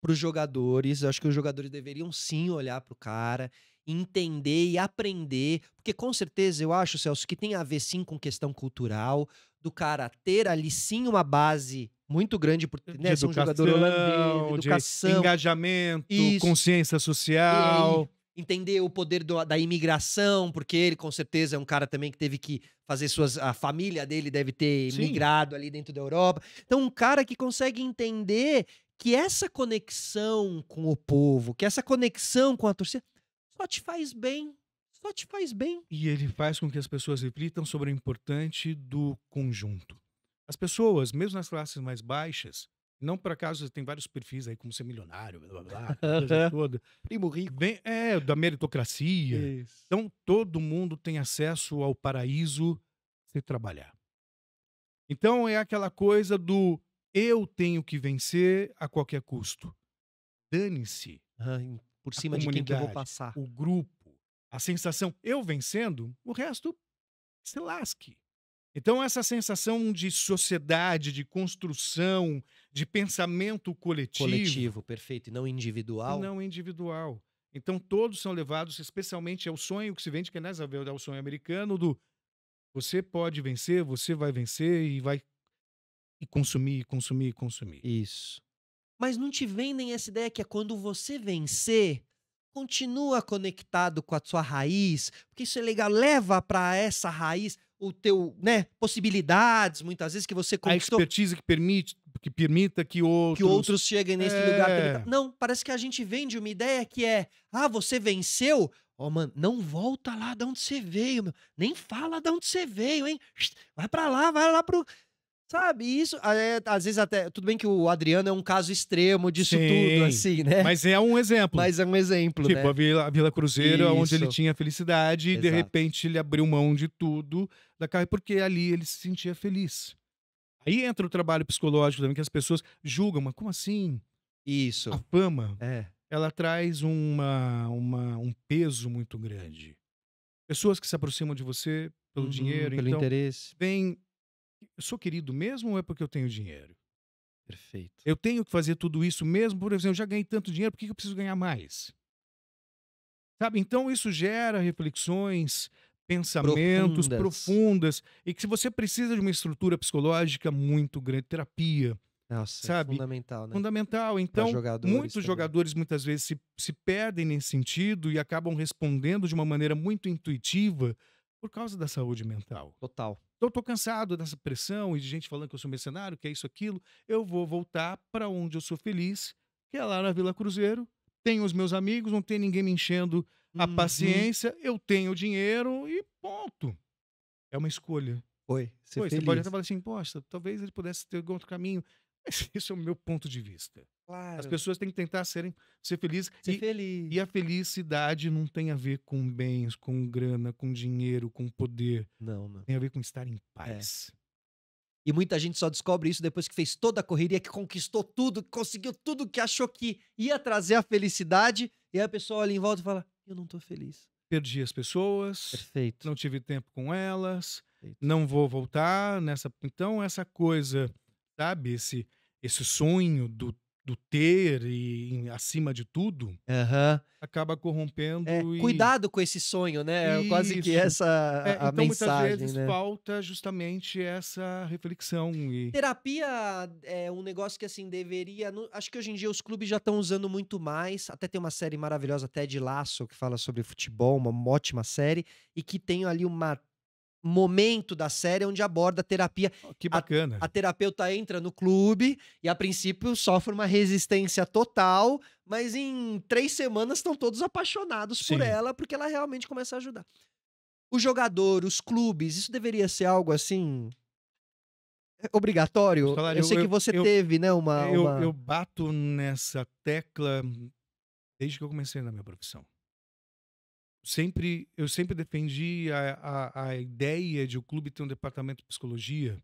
para os jogadores. Eu acho que os jogadores deveriam sim olhar para o cara, entender e aprender, porque com certeza eu acho, Celso, que tem a ver sim com questão cultural, do cara ter ali sim uma base muito grande, por De né, ser um jogador holandês, educação, de educação, engajamento, isso. consciência E aí, social. entender o poder da imigração, porque ele com certeza é um cara também que teve que fazer a família dele deve ter Sim. migrado ali dentro da Europa. Então, um cara que consegue entender que essa conexão com o povo, que essa conexão com a torcida, só te faz bem. Só te faz bem. E ele faz com que as pessoas reflitam sobre o importante do conjunto. As pessoas, mesmo nas classes mais baixas, não por acaso tem vários perfis aí, como ser milionário, blá blá blá, aquela coisa toda. Primo rico. Da meritocracia. Isso. Então, todo mundo tem acesso ao paraíso se trabalhar. Então, é aquela coisa do eu tenho que vencer a qualquer custo. Dane-se Por a cima de quem que eu vou comunidade, passar. o grupo, a sensação, eu vencendo, o resto se lasque. Então, essa sensação de sociedade, de construção, de pensamento Coletivo, perfeito, e não e individual. não individual. Então, todos são levados, especialmente ao sonho que se vende, que é o sonho americano do você pode vencer, você vai vencer e vai e consumir, consumir, consumir. Isso. Mas não te vendem essa ideia que é quando você vencer, continua conectado com a sua raiz, porque isso é legal, leva para essa raiz o teu, né, possibilidades, muitas vezes que você A conquistou, expertise que permita que que outros cheguem nesse lugar também. É. Não, parece que a gente vende uma ideia que é, você venceu, ó, mano, não volta lá de onde você veio, meu. Nem fala de onde você veio, hein? Vai lá pro. Sabe, isso, às vezes até. Tudo bem que o Adriano é um caso extremo disso tudo, Sim, assim, né? mas é um exemplo. Mas é um exemplo, Tipo, né? a Vila Cruzeiro, onde ele Isso. tinha felicidade, e de Exato. repente ele abriu mão de tudo da carreira, porque ali ele se sentia feliz. Aí entra o trabalho psicológico também, que as pessoas julgam, mas como assim? Isso. A fama, É. ela traz um peso muito grande. Pessoas que se aproximam de você pelo dinheiro, Pelo então interesse. vem. Eu sou querido mesmo ou é porque eu tenho dinheiro? Perfeito. Eu tenho que fazer tudo isso mesmo, por exemplo, eu já ganhei tanto dinheiro, por que eu preciso ganhar mais? sabe? Então isso gera reflexões, pensamentos Profundas. profundas e que se você precisa de uma estrutura psicológica muito grande, terapia, Nossa, é sabe? fundamental, né? Fundamental. Para Então, jogadores muitos também. jogadores muitas vezes se perdem nesse sentido e acabam respondendo de uma maneira muito intuitiva por causa da saúde mental. Total. Então, eu tô cansado dessa pressão e de gente falando que eu sou mercenário, que é isso, aquilo. Eu vou voltar para onde eu sou feliz, que é lá na Vila Cruzeiro. Tenho os meus amigos, não tem ninguém me enchendo a Uhum. paciência, eu tenho dinheiro e ponto. É uma escolha. Foi, ser Pois, você pode até feliz. falar assim: "Poxa, talvez ele pudesse ter algum outro caminho", mas esse é o meu ponto de vista. As Claro, pessoas têm que tentar ser felizes ser e feliz. a felicidade não tem a ver com bens, com grana, com dinheiro, com poder, Não, não. tem a ver com estar em É. paz. E muita gente só descobre isso depois que fez toda a correria, que conquistou tudo, que conseguiu tudo que achou que ia trazer a felicidade, e aí a pessoa olha em volta e fala: "Eu não tô feliz". Perdi as pessoas, Perfeito, não tive tempo com elas, perfeito. não vou voltar nessa então essa coisa, sabe, esse sonho do ter e acima de tudo, Aham. acaba É, corrompendo e cuidado com esse sonho, né, é quase que isso. essa É, a então muitas mensagem, vezes né. falta justamente essa reflexão e Terapia é um negócio que, assim, deveria acho que hoje em dia os clubes já estão usando muito mais, até tem uma série maravilhosa, Ted Lasso, que fala sobre futebol, uma ótima série, e que tem ali uma momento da série onde aborda a terapia. ó, que A bacana. a terapeuta entra no clube e, a princípio, sofre uma resistência total, mas em 3 semanas estão todos apaixonados por Sim, ela, porque ela realmente começa a ajudar. O jogador, os clubes, isso deveria ser algo, assim, o obrigatório? Eu salário sei que você teve, né, eu uma bato nessa tecla desde que eu comecei na minha profissão. Eu sempre defendi a ideia de o clube ter um departamento de psicologia,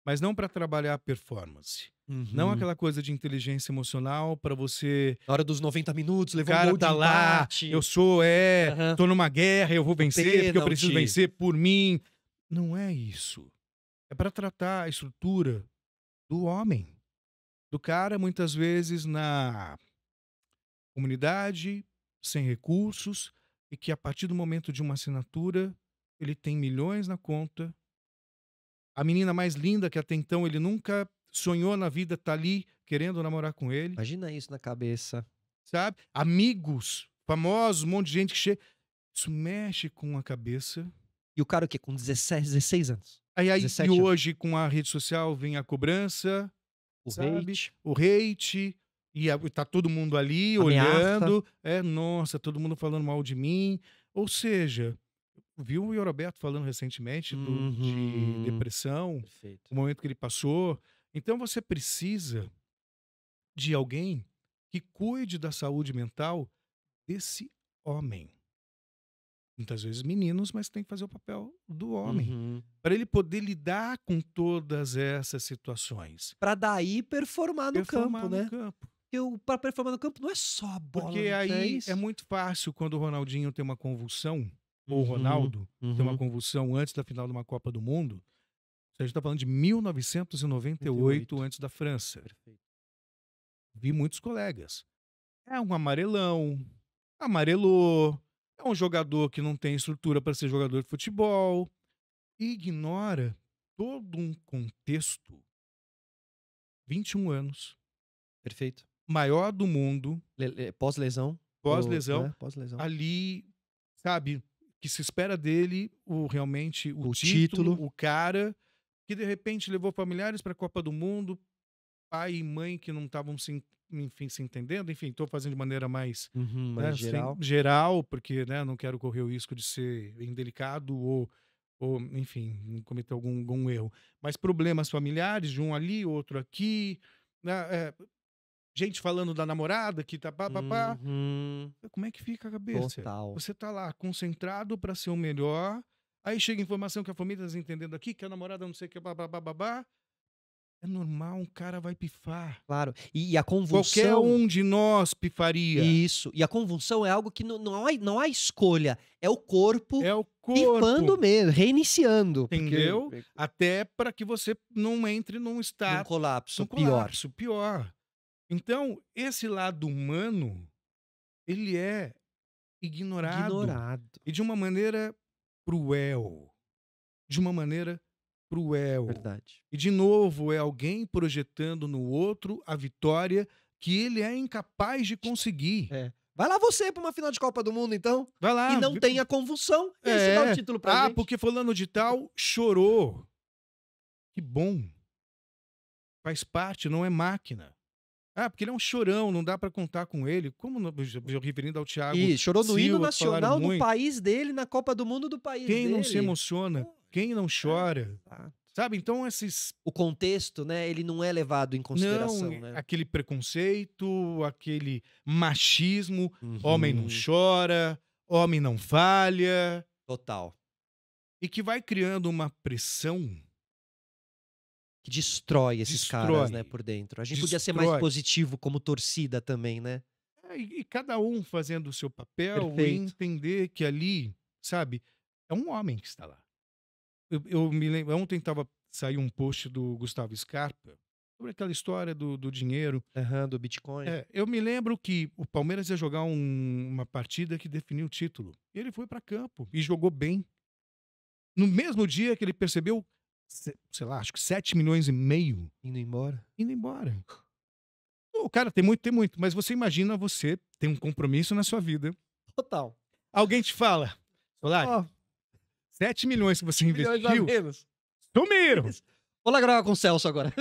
mas não para trabalhar a performance. Não uhum. aquela coisa de inteligência emocional para você Na hora dos 90 minutos, o levou um cara gol de tá lá, eu empate. sou Aham. tô numa guerra, eu vou O vencer, porque eu preciso pênalti. vencer por mim. Não é isso. É para tratar a estrutura do homem, do cara muitas vezes na comunidade, sem recursos, e que a partir do momento de uma assinatura, ele tem milhões na conta. A menina mais linda que até então ele nunca sonhou na vida tá ali querendo namorar com ele, Imagina isso na cabeça. sabe? Amigos, famosos, um monte de gente que chega. Isso mexe com a cabeça. E o cara o quê? Com 16 anos? Aí 17 anos? hoje com a rede social vem a cobrança, O sabe, hate, o hate, e tá todo mundo ali ameaça. olhando, nossa, todo mundo falando mal de mim. Ou seja, viu o Roberto falando recentemente de Uhum. depressão, Perfeito. o momento que ele passou. Então você precisa de alguém que cuide da saúde mental desse homem. Muitas vezes meninos, mas tem que fazer o papel do homem, Uhum. para ele poder lidar com todas essas situações. Pra daí performar no campo, Performar no né. campo. Porque o pra performar no campo não é só a bola, Porque não é aí é isso? muito fácil quando o Ronaldinho tem uma convulsão, ou o Uhum, Ronaldo tem uma uhum. convulsão antes da final de uma Copa do Mundo, a gente está falando de 1998, 98. antes da França. Perfeito. Vi muitos colegas. É um amarelão, amarelou, é um jogador que não tem estrutura para ser jogador de futebol, e ignora todo um contexto. 21 anos, Perfeito. maior do mundo, Pós-lesão, ou pós-lesão, né, pós-lesão. ali, sabe, que se espera dele realmente o O título, título. o cara, que de repente levou familiares para a Copa do Mundo, pai e mãe que não estavam enfim, se entendendo, enfim, estou fazendo de maneira mais, Uhum, né, mais geral. geral, porque, né, não quero correr o risco de ser indelicado ou enfim, cometer algum erro. Mas problemas familiares, de um ali, outro aqui, né, gente falando da namorada que tá pá, pá, pá. Uhum. Como é que fica a cabeça? Total. Você tá lá concentrado para ser o melhor, aí chega informação que a família tá entendendo aqui, que a namorada não sei o que, babá. É normal, um cara vai pifar. Claro. E a Qualquer convulsão. um de nós pifaria. Isso. E a convulsão é algo que não há escolha, é o corpo É o corpo, pifando mesmo, reiniciando, porque entendeu? Até para que você não entre num colapso num pior. colapso, pior. Então, esse lado humano, ele é ignorado. Ignorado. E de uma maneira cruel. De uma maneira cruel. Verdade. E, de novo, é alguém projetando no outro a vitória que ele é incapaz de conseguir. É. Vai lá você pra uma final de Copa do Mundo, então. Vai lá. E não tenha convulsão. E aí você dá o título pra gente. Porque fulano de tal chorou. Que bom. Faz parte, não é máquina. Porque ele é um chorão, não dá pra contar com ele. Como referindo ao Thiago E chorou no hino Silva, nacional falaram do muito. país dele, na Copa do Mundo do país Quem dele. não se emociona, quem não chora, sabe? Então O contexto, né, ele não é levado em consideração, não, né? aquele preconceito, aquele machismo, Uhum. homem não chora, homem não falha, Total. e que vai criando uma pressão. Que destrói esses caras, né, Destrói. por dentro. A gente podia ser mais Destrói. positivo como torcida também, né? E cada um fazendo o seu papel e Perfeito. entender que ali, sabe, é um homem que está lá. Eu me lembro, ontem saiu um post do Gustavo Scarpa sobre aquela história do dinheiro. Do Bitcoin. Eu me lembro que o Palmeiras ia jogar uma partida que definiu o título. E ele foi para campo e jogou bem. No mesmo dia que ele percebeu, sei lá, acho que 7 milhões e meio Indo embora. indo embora. O cara tem muito, mas você imagina, você tem um compromisso na sua vida. Total. Alguém te fala, Solari, 7 milhões que você Milhões a investiu, menos. sumiram. Vou lá gravar com o Celso agora.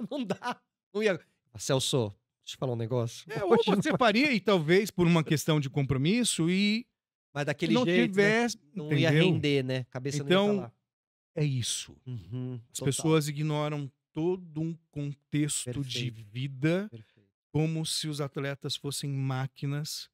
Não dá. Não ia... Celso, deixa eu falar um negócio. Ou você faria, e talvez por uma questão de compromisso, Mas daquele não jeito, tivesse, né? Não entendeu? ia render, né? Cabeça não ia Então, falar. é isso. As Total. pessoas ignoram todo um contexto de Perfeito. vida Perfeito. como se os atletas fossem máquinas.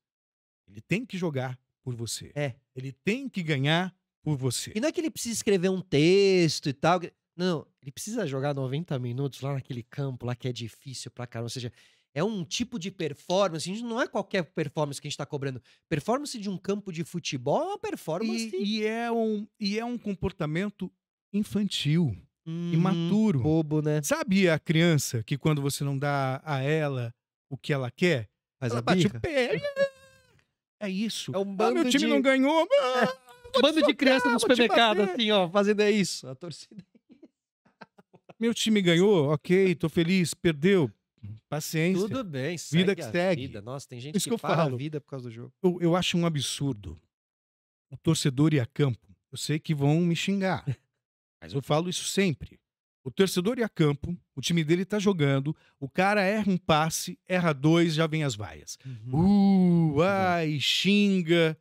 Ele tem que jogar por você. Ele tem que ganhar por você. E não é que ele precisa escrever um texto e tal. Não, ele precisa jogar 90 minutos lá naquele campo lá que é difícil pra caramba. Ou seja, é um tipo de performance. A gente não é qualquer performance que a gente tá cobrando. Performance de um campo de futebol é uma performance E é um comportamento infantil, imaturo. bobo, né? Sabe a criança que quando você não dá a ela o que ela quer, Faz ela a bate birra. o pé. É isso. É um bando Meu time de... não ganhou. Bando de criança no vou te supermercado, bater. assim, ó, fazendo isso. A torcida. Meu time ganhou, ok, tô feliz. Perdeu, paciência. Tudo bem, Vida que a segue. vida. Nossa, tem gente Isso que que eu para a falo. vida por causa do jogo. Eu acho um absurdo. O torcedor ir a campo. Eu sei que vão me xingar, mas eu falo isso sempre. O torcedor ir a campo, o time dele tá jogando, o cara erra um passe, erra 2, já vem as vaias. Ai, xinga.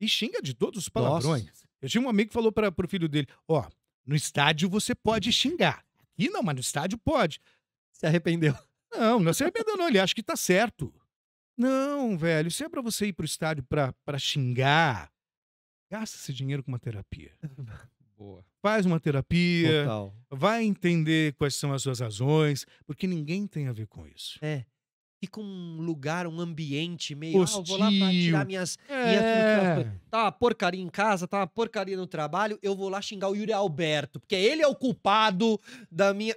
E xinga de todos os palavrões. Nossa. Eu tinha um amigo que falou pro filho dele, no estádio você pode xingar. Aqui não, mas no estádio pode. Se arrependeu. Não se arrependeu não, ele acha que tá certo. Não, velho, se é pra você ir pro estádio pra xingar, gasta esse dinheiro com uma terapia. Boa. Faz uma terapia, Total. vai entender quais são as suas razões, porque ninguém tem a ver com isso. Fica um lugar, um ambiente meio... Hostil. eu vou lá pra tirar minhas frustrações. Tá uma porcaria em casa, tá uma porcaria no trabalho, eu vou lá xingar o Yuri Alberto, porque ele é o culpado da minha...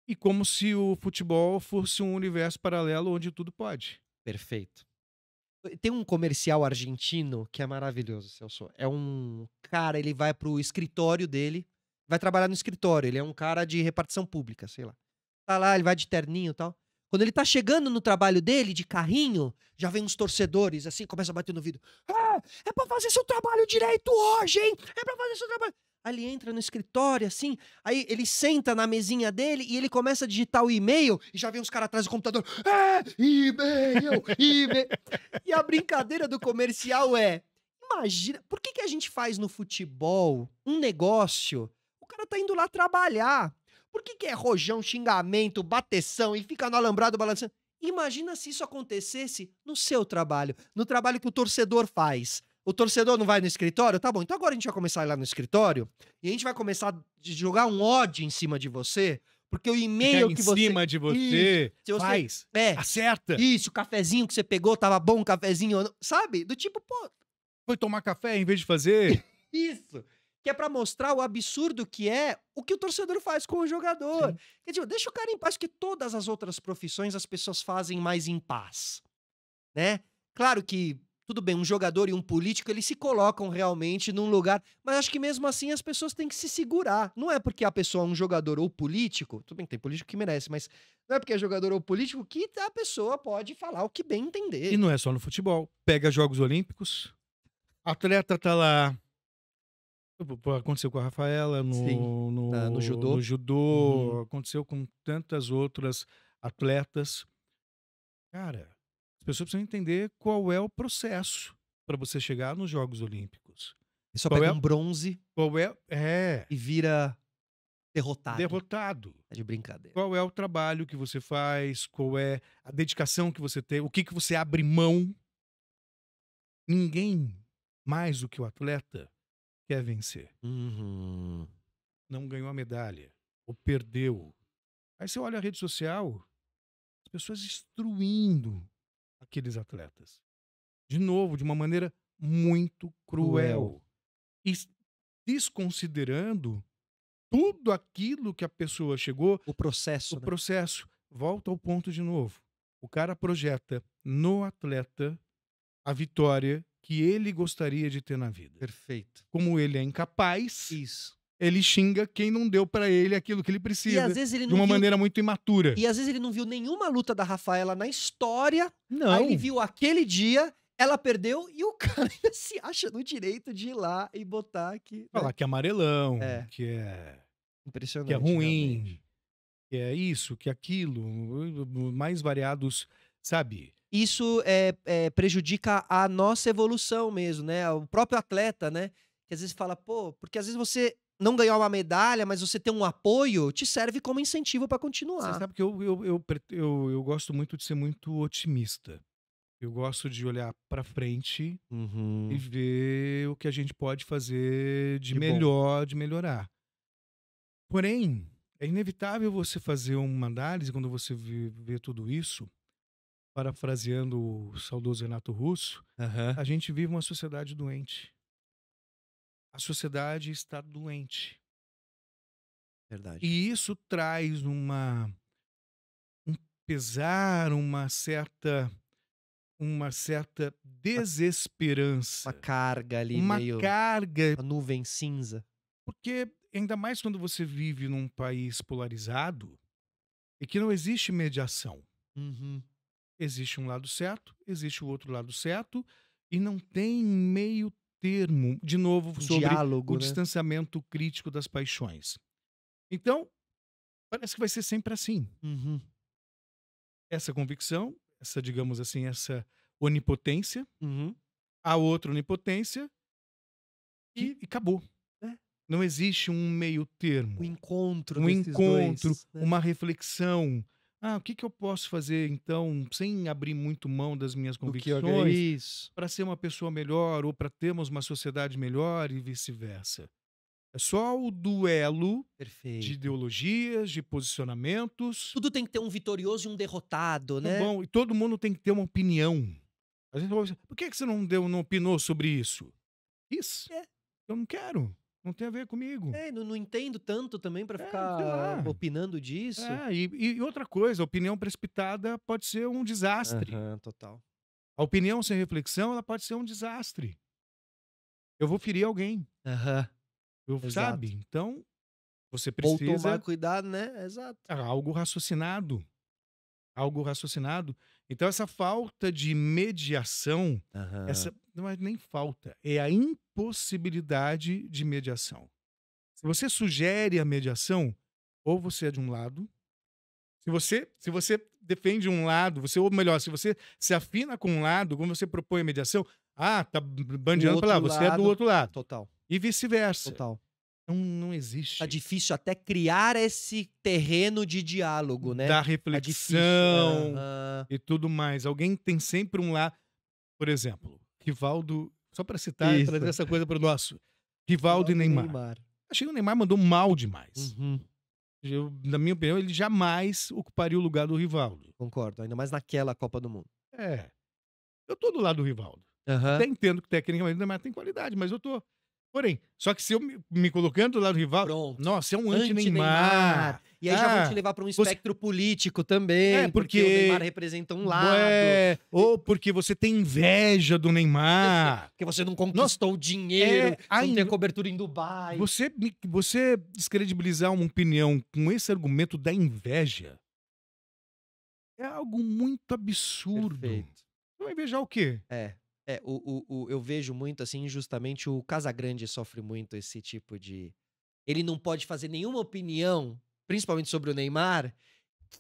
E como se o futebol fosse um universo paralelo onde tudo pode. Perfeito. Tem um comercial argentino que é maravilhoso, Celso. É um cara, ele vai pro escritório dele, vai trabalhar no escritório, ele é um cara de repartição pública, sei lá. Tá lá, ele vai de terninho e tal. Quando ele tá chegando no trabalho dele, de carrinho, já vem uns torcedores, assim, começa a bater no vidro. É pra fazer seu trabalho direito hoje, hein? É pra fazer seu trabalho... Aí ele entra no escritório, assim, aí ele senta na mesinha dele e ele começa a digitar o e-mail e já vem os caras atrás do computador. E-mail! E a brincadeira do comercial é, imagina, por que a gente faz no futebol um negócio, o cara tá indo lá trabalhar, por que é rojão, xingamento, bateção e fica no alambrado balançando? Imagina se isso acontecesse no seu trabalho, no trabalho que o torcedor faz. O torcedor não vai no escritório? Tá bom, então agora a gente vai começar a ir lá no escritório e a gente vai começar a jogar um ódio em cima de você, porque o e-mail que você... em cima de você, faz, acerta. Isso, o cafezinho que você pegou, tava bom o cafezinho, sabe? Do tipo, pô... Foi tomar café em vez de fazer. Isso. Que é pra mostrar o absurdo que é o que o torcedor faz com o jogador. Sim. Quer dizer, deixa o cara em paz, que todas as outras profissões as pessoas fazem mais em paz, né? Claro que tudo bem, um jogador e um político, eles se colocam realmente num lugar, mas acho que mesmo assim as pessoas têm que se segurar. Não é porque a pessoa é um jogador ou político, tudo bem, tem político que merece, mas não é porque é jogador ou político que a pessoa pode falar o que bem E entender. não é só no futebol. Pega Jogos Olímpicos, atleta tá lá. Aconteceu com a Rafaela Sim, no no judô. judô, Uhum. aconteceu com tantas outras atletas. Cara, as pessoas precisam entender qual é o processo para você chegar nos Jogos Olímpicos. E só Qual pega é, um bronze e vira derrotado. derrotado. É de brincadeira. Qual é o trabalho que você faz, qual é a dedicação que você tem, o que que você abre mão. Ninguém mais do que o atleta quer vencer. Uhum. Não ganhou a medalha ou perdeu. Aí você olha a rede social, as pessoas destruindo aqueles atletas. De novo, de uma maneira muito Cruel. cruel. E desconsiderando tudo aquilo que a pessoa chegou, O processo, o né? processo. Volta ao ponto de novo. O cara projeta no atleta a vitória que ele gostaria de ter na vida. Perfeito. Como ele é incapaz, Isso. ele xinga quem não deu pra ele aquilo que ele E precisa, às vezes ele de não uma viu maneira muito imatura. E às vezes ele não viu nenhuma luta da Rafaela na história, Não. aí ele viu aquele dia, ela perdeu e o cara ainda se acha no direito de ir lá e botar aqui, né. Falar que é amarelão, É. que é Impressionante, ruim, realmente. que é isso, que é aquilo, mais variados, sabe? Isso, prejudica a nossa evolução mesmo, né, o próprio atleta, né, que às vezes fala: "Pô", porque às vezes você não ganhar uma medalha, mas você ter um apoio, te serve como incentivo pra Você continuar. sabe que eu gosto muito de ser muito otimista. Eu gosto de olhar pra frente e Uhum. ver o que a gente pode fazer de De bom. melhor, de melhorar. Porém, é inevitável você fazer uma análise quando você vê tudo isso, parafraseando o saudoso Renato Russo, Aham. a gente vive uma sociedade doente. A sociedade está doente. Verdade. E isso traz um pesar, uma certa Uma desesperança, carga ali uma meio carga, uma nuvem cinza. porque ainda mais quando você vive num país polarizado e que não existe mediação. Uhum. Existe um lado certo, existe o outro lado certo, e não tem meio termo, de novo, Um sobre o diálogo, né. distanciamento crítico das paixões. Então, parece que vai ser sempre assim. Uhum. Essa convicção, essa, digamos assim, essa onipotência, Uhum. a outra onipotência, E e acabou. É. Não existe um meio o termo, encontro um desses encontro, 2, né. uma reflexão. Ah, o que que eu posso fazer, então, sem abrir muito mão das minhas Do que orga convicções, isso. para ser uma pessoa melhor ou para termos uma sociedade melhor e vice-versa. É só o duelo de Perfeito. ideologias, de posicionamentos. Tudo tem que ter um vitorioso e um derrotado, Tá né. bom, e todo mundo tem que ter uma opinião. A gente fala assim, por que que você não opinou sobre isso? Isso, É. eu não quero, não tem a ver comigo. Não entendo tanto também pra Sei ficar lá. opinando disso. E outra coisa, a opinião precipitada pode ser um desastre. Aham, total. A opinião sem reflexão, ela pode ser um desastre. Eu vou ferir alguém, Aham, sabe? exato. Então, você Ou tomar precisa cuidado, né, exato. algo raciocinado. Algo raciocinado. Então, essa falta de mediação, Aham. essa não é nem falta, é a impossibilidade de mediação. Se você sugere a mediação, ou você é de um lado, se você defende um lado, ou melhor, se você se afina com um lado, quando você propõe a mediação, tá Do bandeando para lá, outro você é do lado outro lado. total, E vice-versa. total. Não Tá existe. difícil até criar esse terreno de diálogo, né. Da Tá difícil. reflexão Aham. e tudo mais. Alguém tem sempre um lado. Por exemplo, Rivaldo, só para citar e trazer Isso. essa coisa para o nosso. Rivaldo e Rivaldo e Neymar. Neymar. Achei que o Neymar mandou mal demais. Uhum. Na minha opinião, ele jamais ocuparia o lugar do Rivaldo. Concordo, ainda mais naquela Copa do Mundo. É. Eu tô do lado do Rivaldo. Aham. Até entendo que tecnicamente o Neymar tem qualidade, mas eu tô. Porém, só que se eu me colocando do lado do Rivaldo, Pronto. nossa, é um Anti-Neymar. anti-Neymar. E aí já vão Ah, te levar para um você- espectro político também, É, porque o porque- Neymar representa um lado, ou porque você tem inveja do Neymar. porque você não conquistou o dinheiro, você não tem a cobertura em Dubai. Você descredibilizar uma opinião com esse argumento da inveja é algo muito absurdo. Perfeito. Você vai invejar o quê? Eu vejo muito, assim, justamente o Casagrande sofre muito esse tipo de... Ele não pode fazer nenhuma opinião, principalmente sobre o Neymar,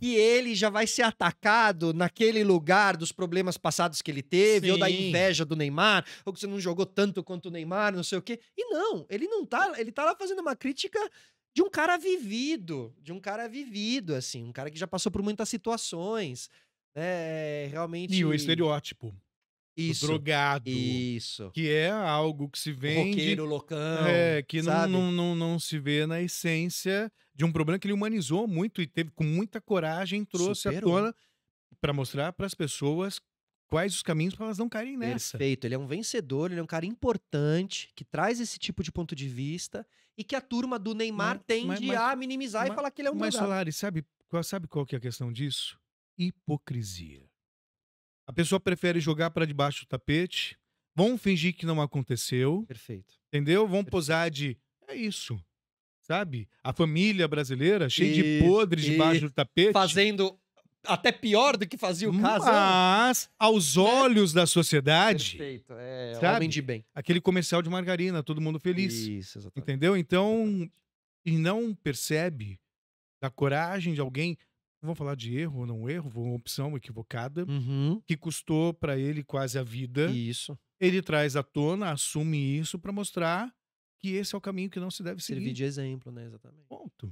que ele já vai ser atacado naquele lugar dos problemas passados que ele teve, ou da Sim. inveja do Neymar, ou que você não jogou tanto quanto o Neymar, não sei o quê. E não, ele não tá, ele tá lá fazendo uma crítica de um cara vivido, assim, um cara que já passou por muitas situações, né, realmente... E o estereótipo do Isso, drogado, isso. que é algo que se O vende, roqueiro loucão, que não, sabe? não se vê na essência de um problema que ele humanizou muito e teve com muita coragem, trouxe à Superou. tona para mostrar para as pessoas quais os caminhos para elas não caírem nessa. Perfeito, ele é um vencedor, ele é um cara importante, que traz esse tipo de ponto de vista e que a turma do Neymar tende a minimizar e falar que ele é um Mas, drogado. Solari, sabe qual que é a questão disso? Hipocrisia. A pessoa prefere jogar para debaixo do tapete, vão fingir que não aconteceu, Perfeito. entendeu? Vão posar de... É isso, sabe? A família brasileira, cheia de Isso, podres debaixo do tapete. Fazendo até pior do que fazia o Casão. Mas, aos olhos da sociedade, Perfeito, é sabe? homem de bem. aquele comercial de margarina, todo mundo feliz. Isso, exatamente. Entendeu? Então, e não percebe da coragem de alguém, vamos falar de erro ou não erro, uma opção equivocada, Uhum, que custou pra ele quase a vida. isso. Ele traz à tona, assume isso pra mostrar que esse é o caminho que não se deve Servir seguir. de exemplo, né? Exatamente. Ponto.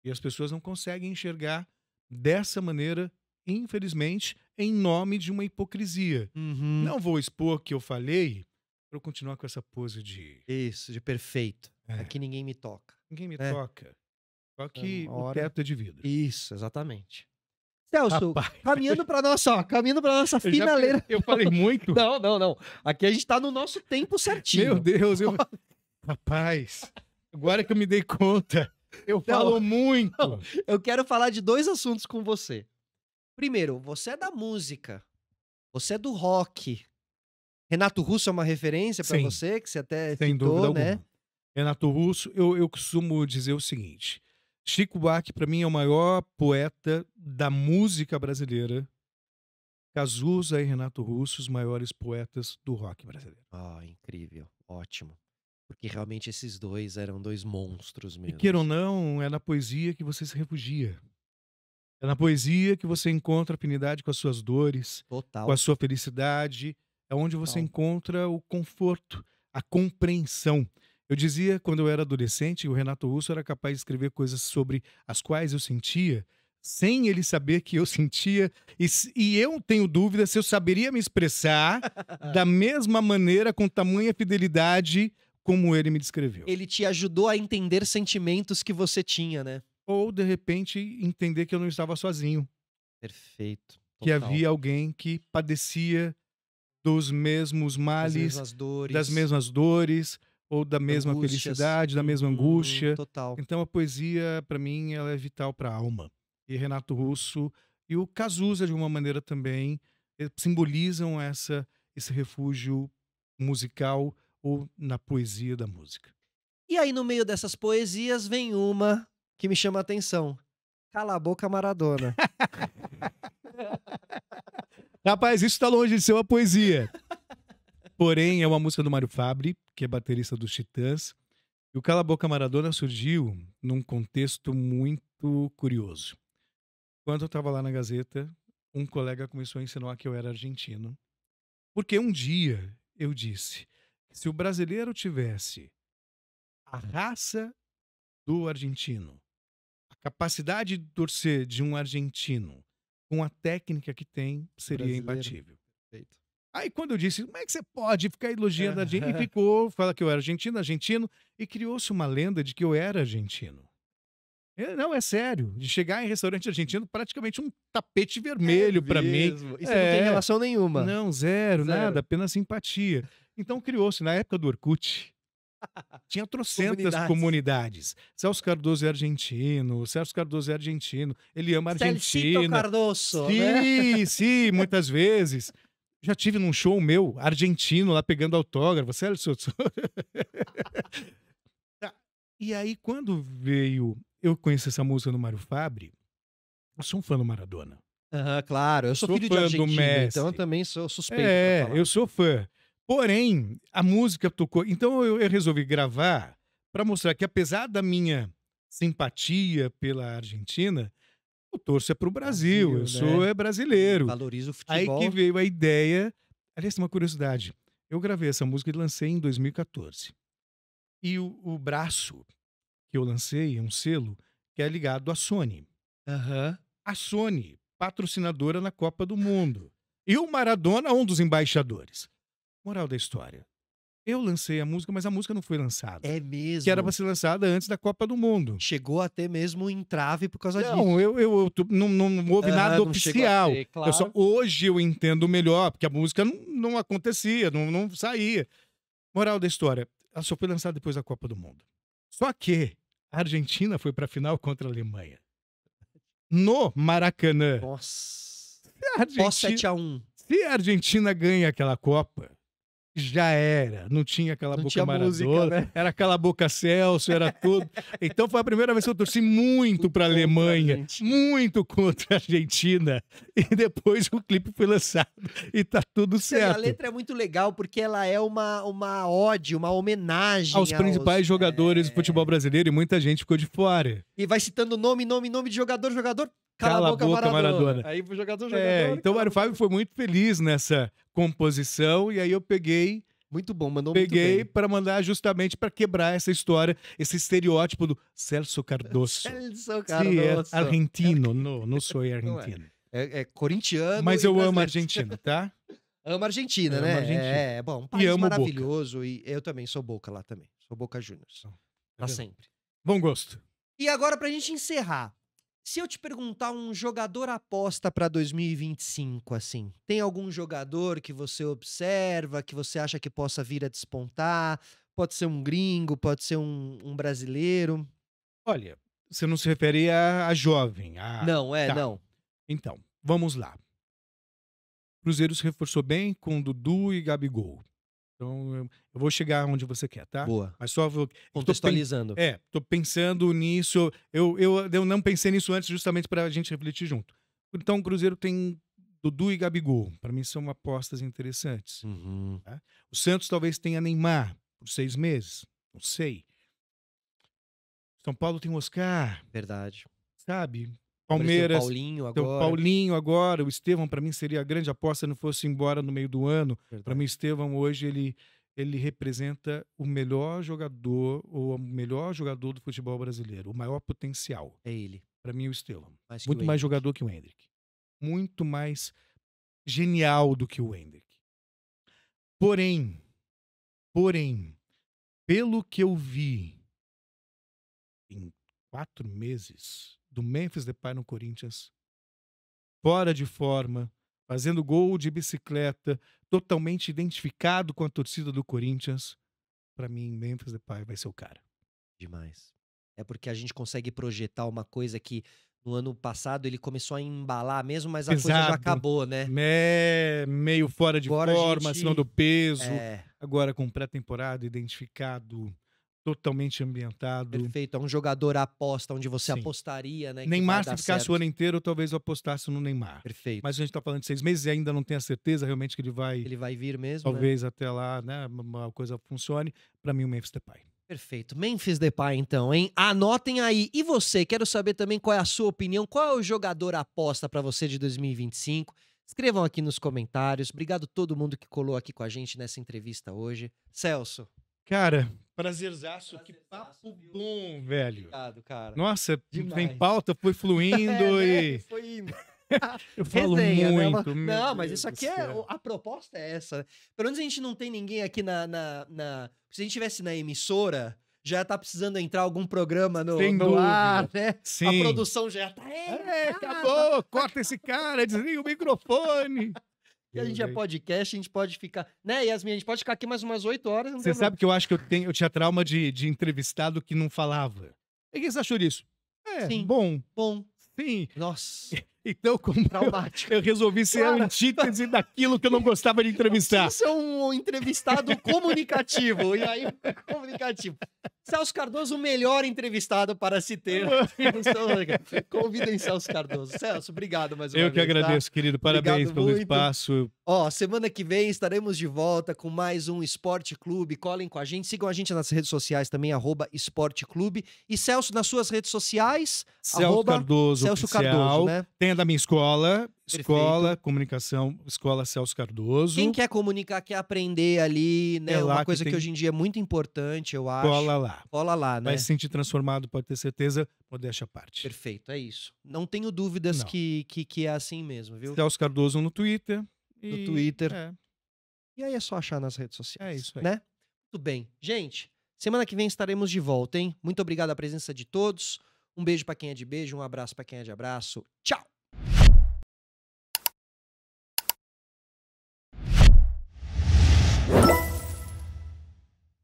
E as pessoas não conseguem enxergar dessa maneira, infelizmente, em nome de uma hipocrisia. Uhum. Não vou expor o que eu falei pra eu continuar com essa pose de Isso, de perfeito. É. Aqui ninguém me toca. ninguém me É. toca. Só que Uma o hora- teto é de vidro. Isso, exatamente. Celso, Rapaz, caminhando pra nossa finaleira. eu falei muito. Não. Aqui a gente tá no nosso tempo certinho. Meu Deus, rapaz, agora que eu me dei conta, eu falo muito. Não. Eu quero falar de dois assuntos com você. Primeiro, você é da música. Você é do rock. Renato Russo é uma referência pra Sim. você, que você até Sem citou, dúvida né? alguma. Renato Russo, eu costumo dizer o seguinte: Chico Buarque, para mim, é o maior poeta da música brasileira. Cazuza e Renato Russo, os maiores poetas do rock brasileiro. Ah, incrível. Ótimo. Porque realmente esses dois eram dois monstros E mesmo. queira ou não, é na poesia que você se refugia. É na poesia que você encontra afinidade com as suas dores, Total. com a sua felicidade. É onde você Total. encontra o conforto, a compreensão. Eu dizia, quando eu era adolescente, que o Renato Russo era capaz de escrever coisas sobre as quais eu sentia, sem ele saber que eu sentia. E eu tenho dúvida se eu saberia me expressar da mesma maneira, com tamanha fidelidade, como ele me descreveu. Ele te ajudou a entender sentimentos que você tinha, né? Ou, de repente, entender que eu não estava sozinho. Perfeito. Que Total. havia alguém que padecia dos mesmos As males, mesmas dores. das mesmas dores, ou da mesma angústias. felicidade, da mesma angústia. Total. Então a poesia, para mim, ela é vital para a alma. E Renato Russo e o Cazuza, de uma maneira também, simbolizam esse refúgio musical ou na poesia da música. E aí, no meio dessas poesias, vem uma que me chama a atenção. Cala a boca, Maradona. Rapaz, isso está longe de ser uma poesia. Porém, é uma música do Mário Fabre, que é baterista dos Titãs. E o Cala a Boca Maradona surgiu num contexto muito curioso. Quando eu estava lá na Gazeta, um colega começou a insinuar que eu era argentino. Porque um dia eu disse que se o brasileiro tivesse a raça do argentino, a capacidade de torcer de um argentino, com a técnica que tem, seria Brasileiro. imbatível. Perfeito. Aí quando eu disse, como é que você pode ficar elogiando a gente? E ficou, fala que eu era argentino, e criou-se uma lenda de que eu era argentino. Não, é sério. De chegar em restaurante argentino, praticamente um tapete vermelho pra mim. Isso não tem relação nenhuma. Não, zero, Zero. nada, apenas simpatia. Então criou-se, na época do Orkut, Tinha trocentas comunidades. Celso Cardoso é argentino, Celso Cardoso é argentino, ele ama a Celcito Argentina. Cardoso, Sim, né? sim, muitas vezes. Já tive num show meu, argentino, lá pegando autógrafo. Celso. Tá. E aí, quando veio, eu conheci essa música do Mário Fabre, eu sou um fã do Maradona. Aham, claro. Eu sou Sou filho de fã do argentino, então eu Messi. também sou suspeito pra falar. Eu sou fã. Porém, a música tocou. Então eu resolvi gravar para mostrar que, apesar da minha simpatia pela Argentina, eu torço é pro Brasil. Eu Brasil, sou né? brasileiro. Valorizo o Aí futebol. que veio a ideia. Aliás, tem uma curiosidade. Eu gravei essa música e lancei em 2014. E o braço que eu lancei é um selo que é ligado à Sony. Aham. A Sony, patrocinadora na Copa do Mundo. E o Maradona, um dos embaixadores. Moral da história. Eu lancei a música, mas a música não foi lançada. É mesmo. Que era para ser lançada antes da Copa do Mundo. Chegou a ter mesmo um entrave por causa disso. Não, não houve nada não chegou a oficial. ter, claro. Hoje eu entendo melhor, porque a música não acontecia, não saía. Moral da história, ela só foi lançada depois da Copa do Mundo. Só que a Argentina foi para a final contra a Alemanha. No Maracanã. Nossa. A Pós Argentina, 7-1. se a Argentina ganha aquela Copa, já era. Não tinha aquela Não boca tinha Maradona, música, né? era aquela boca Celso, era tudo. Então foi a primeira vez que eu torci muito para a Contra a Alemanha, Argentina. muito contra a Argentina. E depois o clipe foi lançado e tá tudo A certo. letra é muito legal porque ela é uma ode, uma homenagem Aos principais jogadores do futebol brasileiro, e muita gente ficou de fora. E vai citando nome de jogador. Cala a boca, Maradona. Aí pro jogador. Então o cala Mário a Fábio foi muito feliz nessa composição, e aí eu peguei Muito bom, mandou muito Peguei bem. para mandar justamente para quebrar essa história, esse estereótipo do Celso Cardoso. Celso Sim, Cardoso. é argentino, não sou argentino. É corintiano. Mas e eu amo a brasileiro. Argentina, tá? Amo a Argentina, Eu né? amo a Argentina. É bom, um país amo Boca. maravilhoso. E eu também sou Boca lá também. Sou Boca Juniors. Pra vendo? sempre. Bom gosto. E agora, pra gente encerrar. Se eu te perguntar um jogador aposta pra 2025, assim, tem algum jogador que você observa, que você acha que possa vir a despontar? Pode ser um gringo, pode ser um brasileiro? Olha, você não se refere a jovem. Não, tá. não. Então, vamos lá. O Cruzeiro se reforçou bem com Dudu e Gabigol. Então, eu vou chegar onde você quer, tá? Boa. Mas só vou... Contextualizando. Tô pensando nisso. Eu não pensei nisso antes, justamente para a gente refletir junto. Então, o Cruzeiro tem Dudu e Gabigol. Para mim, são apostas interessantes. Uhum. Tá? O Santos talvez tenha Neymar por 6 meses. Não sei. São Paulo tem o Oscar, Verdade. sabe? Palmeiras. Paulinho Tem o agora. Paulinho agora. O Paulinho agora. O Estevão, para mim, seria a grande aposta se não fosse embora no meio do ano. Verdade. Para mim, o Estevão hoje ele representa o melhor jogador ou o melhor jogador do futebol brasileiro, o maior potencial. É ele. Para mim, o Estevão. Mais que Muito o mais Endrick. jogador que o Endrick. Muito mais genial do que o Endrick. Porém, pelo que eu vi em 4 meses do Memphis Depay no Corinthians, fora de forma, fazendo gol de bicicleta, totalmente identificado com a torcida do Corinthians, para mim, Memphis Depay vai ser o cara. Demais. É porque a gente consegue projetar uma coisa que no ano passado ele começou a embalar mesmo, mas a coisa já Pesado. acabou, né? Meio fora de Agora a forma, gente- acima do peso. É, Agora com pré-temporada, identificado, totalmente ambientado. perfeito. É um jogador aposta onde você Sim. apostaria, né? que Neymar, vai se dar ficasse certo. o ano inteiro, talvez eu apostasse no Neymar. Perfeito. Mas a gente tá falando de 6 meses e ainda não tem a certeza realmente que ele vai, Ele vai vir mesmo, né? talvez até lá, né, uma coisa funcione. Para mim, o Memphis Depay. Perfeito. Memphis Depay, então, hein? Anotem aí. E você, quero saber também qual é a sua opinião. Qual é o jogador aposta pra você de 2025? Escrevam aqui nos comentários. Obrigado a todo mundo que colou aqui com a gente nessa entrevista hoje. Celso. Cara, prazerzaço. Que Prazerzaço, papo viu? bom, velho. Obrigado, cara. Nossa, Demais. sem pauta, foi fluindo e... Foi indo. Eu falo Resenha, né? muito. meu Não, mas Deus isso do aqui é. céu. A proposta é essa. Pelo menos a gente não tem ninguém aqui Se a gente tivesse na emissora, já tá precisando entrar algum programa Sem no dúvida. ar, né? A Sim. produção já tá. Acabou, corta esse cara, desliga o microfone. E a gente é Deus, podcast, a gente pode ficar... Né, Yasmin? A gente pode ficar aqui mais umas 8 horas. Não você tem sabe que eu acho que eu tinha trauma de entrevistado que não falava. E o que você achou disso? Sim. Bom, Bom. sim. Nossa, Então, como traumático. eu resolvi ser a Cara. antítese daquilo que eu não gostava de entrevistar. Isso é um entrevistado comunicativo. E aí, comunicativo. Celso Cardoso, o melhor entrevistado para se ter. Convidem Celso Cardoso. Celso, obrigado mais uma Eu vez. que agradeço, querido. Parabéns Obrigado pelo muito. espaço. Ó, semana que vem estaremos de volta com mais um Esporte Clube. Colhem com a gente, sigam a gente nas redes sociais também, @Esporte Clube. E Celso, nas suas redes sociais, Celso Cardoso Celso Oficial. Cardoso, né? Tem a da minha escola, Escola Perfeito. Comunicação, Escola Celso Cardoso. Quem quer comunicar, quer aprender ali, né? É lá Uma que coisa que tem- hoje em dia é muito importante, eu acho. Cola lá. Cola lá, né? Vai se sentir transformado, pode ter certeza, modéstia à parte. Perfeito, é isso. Não tenho dúvidas Não. que é assim mesmo, viu? Celso Cardoso no Twitter. No Twitter. É, E aí é só achar nas redes sociais. É isso aí. Né? Tudo bem. Gente, semana que vem estaremos de volta, hein? Muito obrigado a presença de todos. Um beijo pra quem é de beijo, um abraço pra quem é de abraço. Tchau!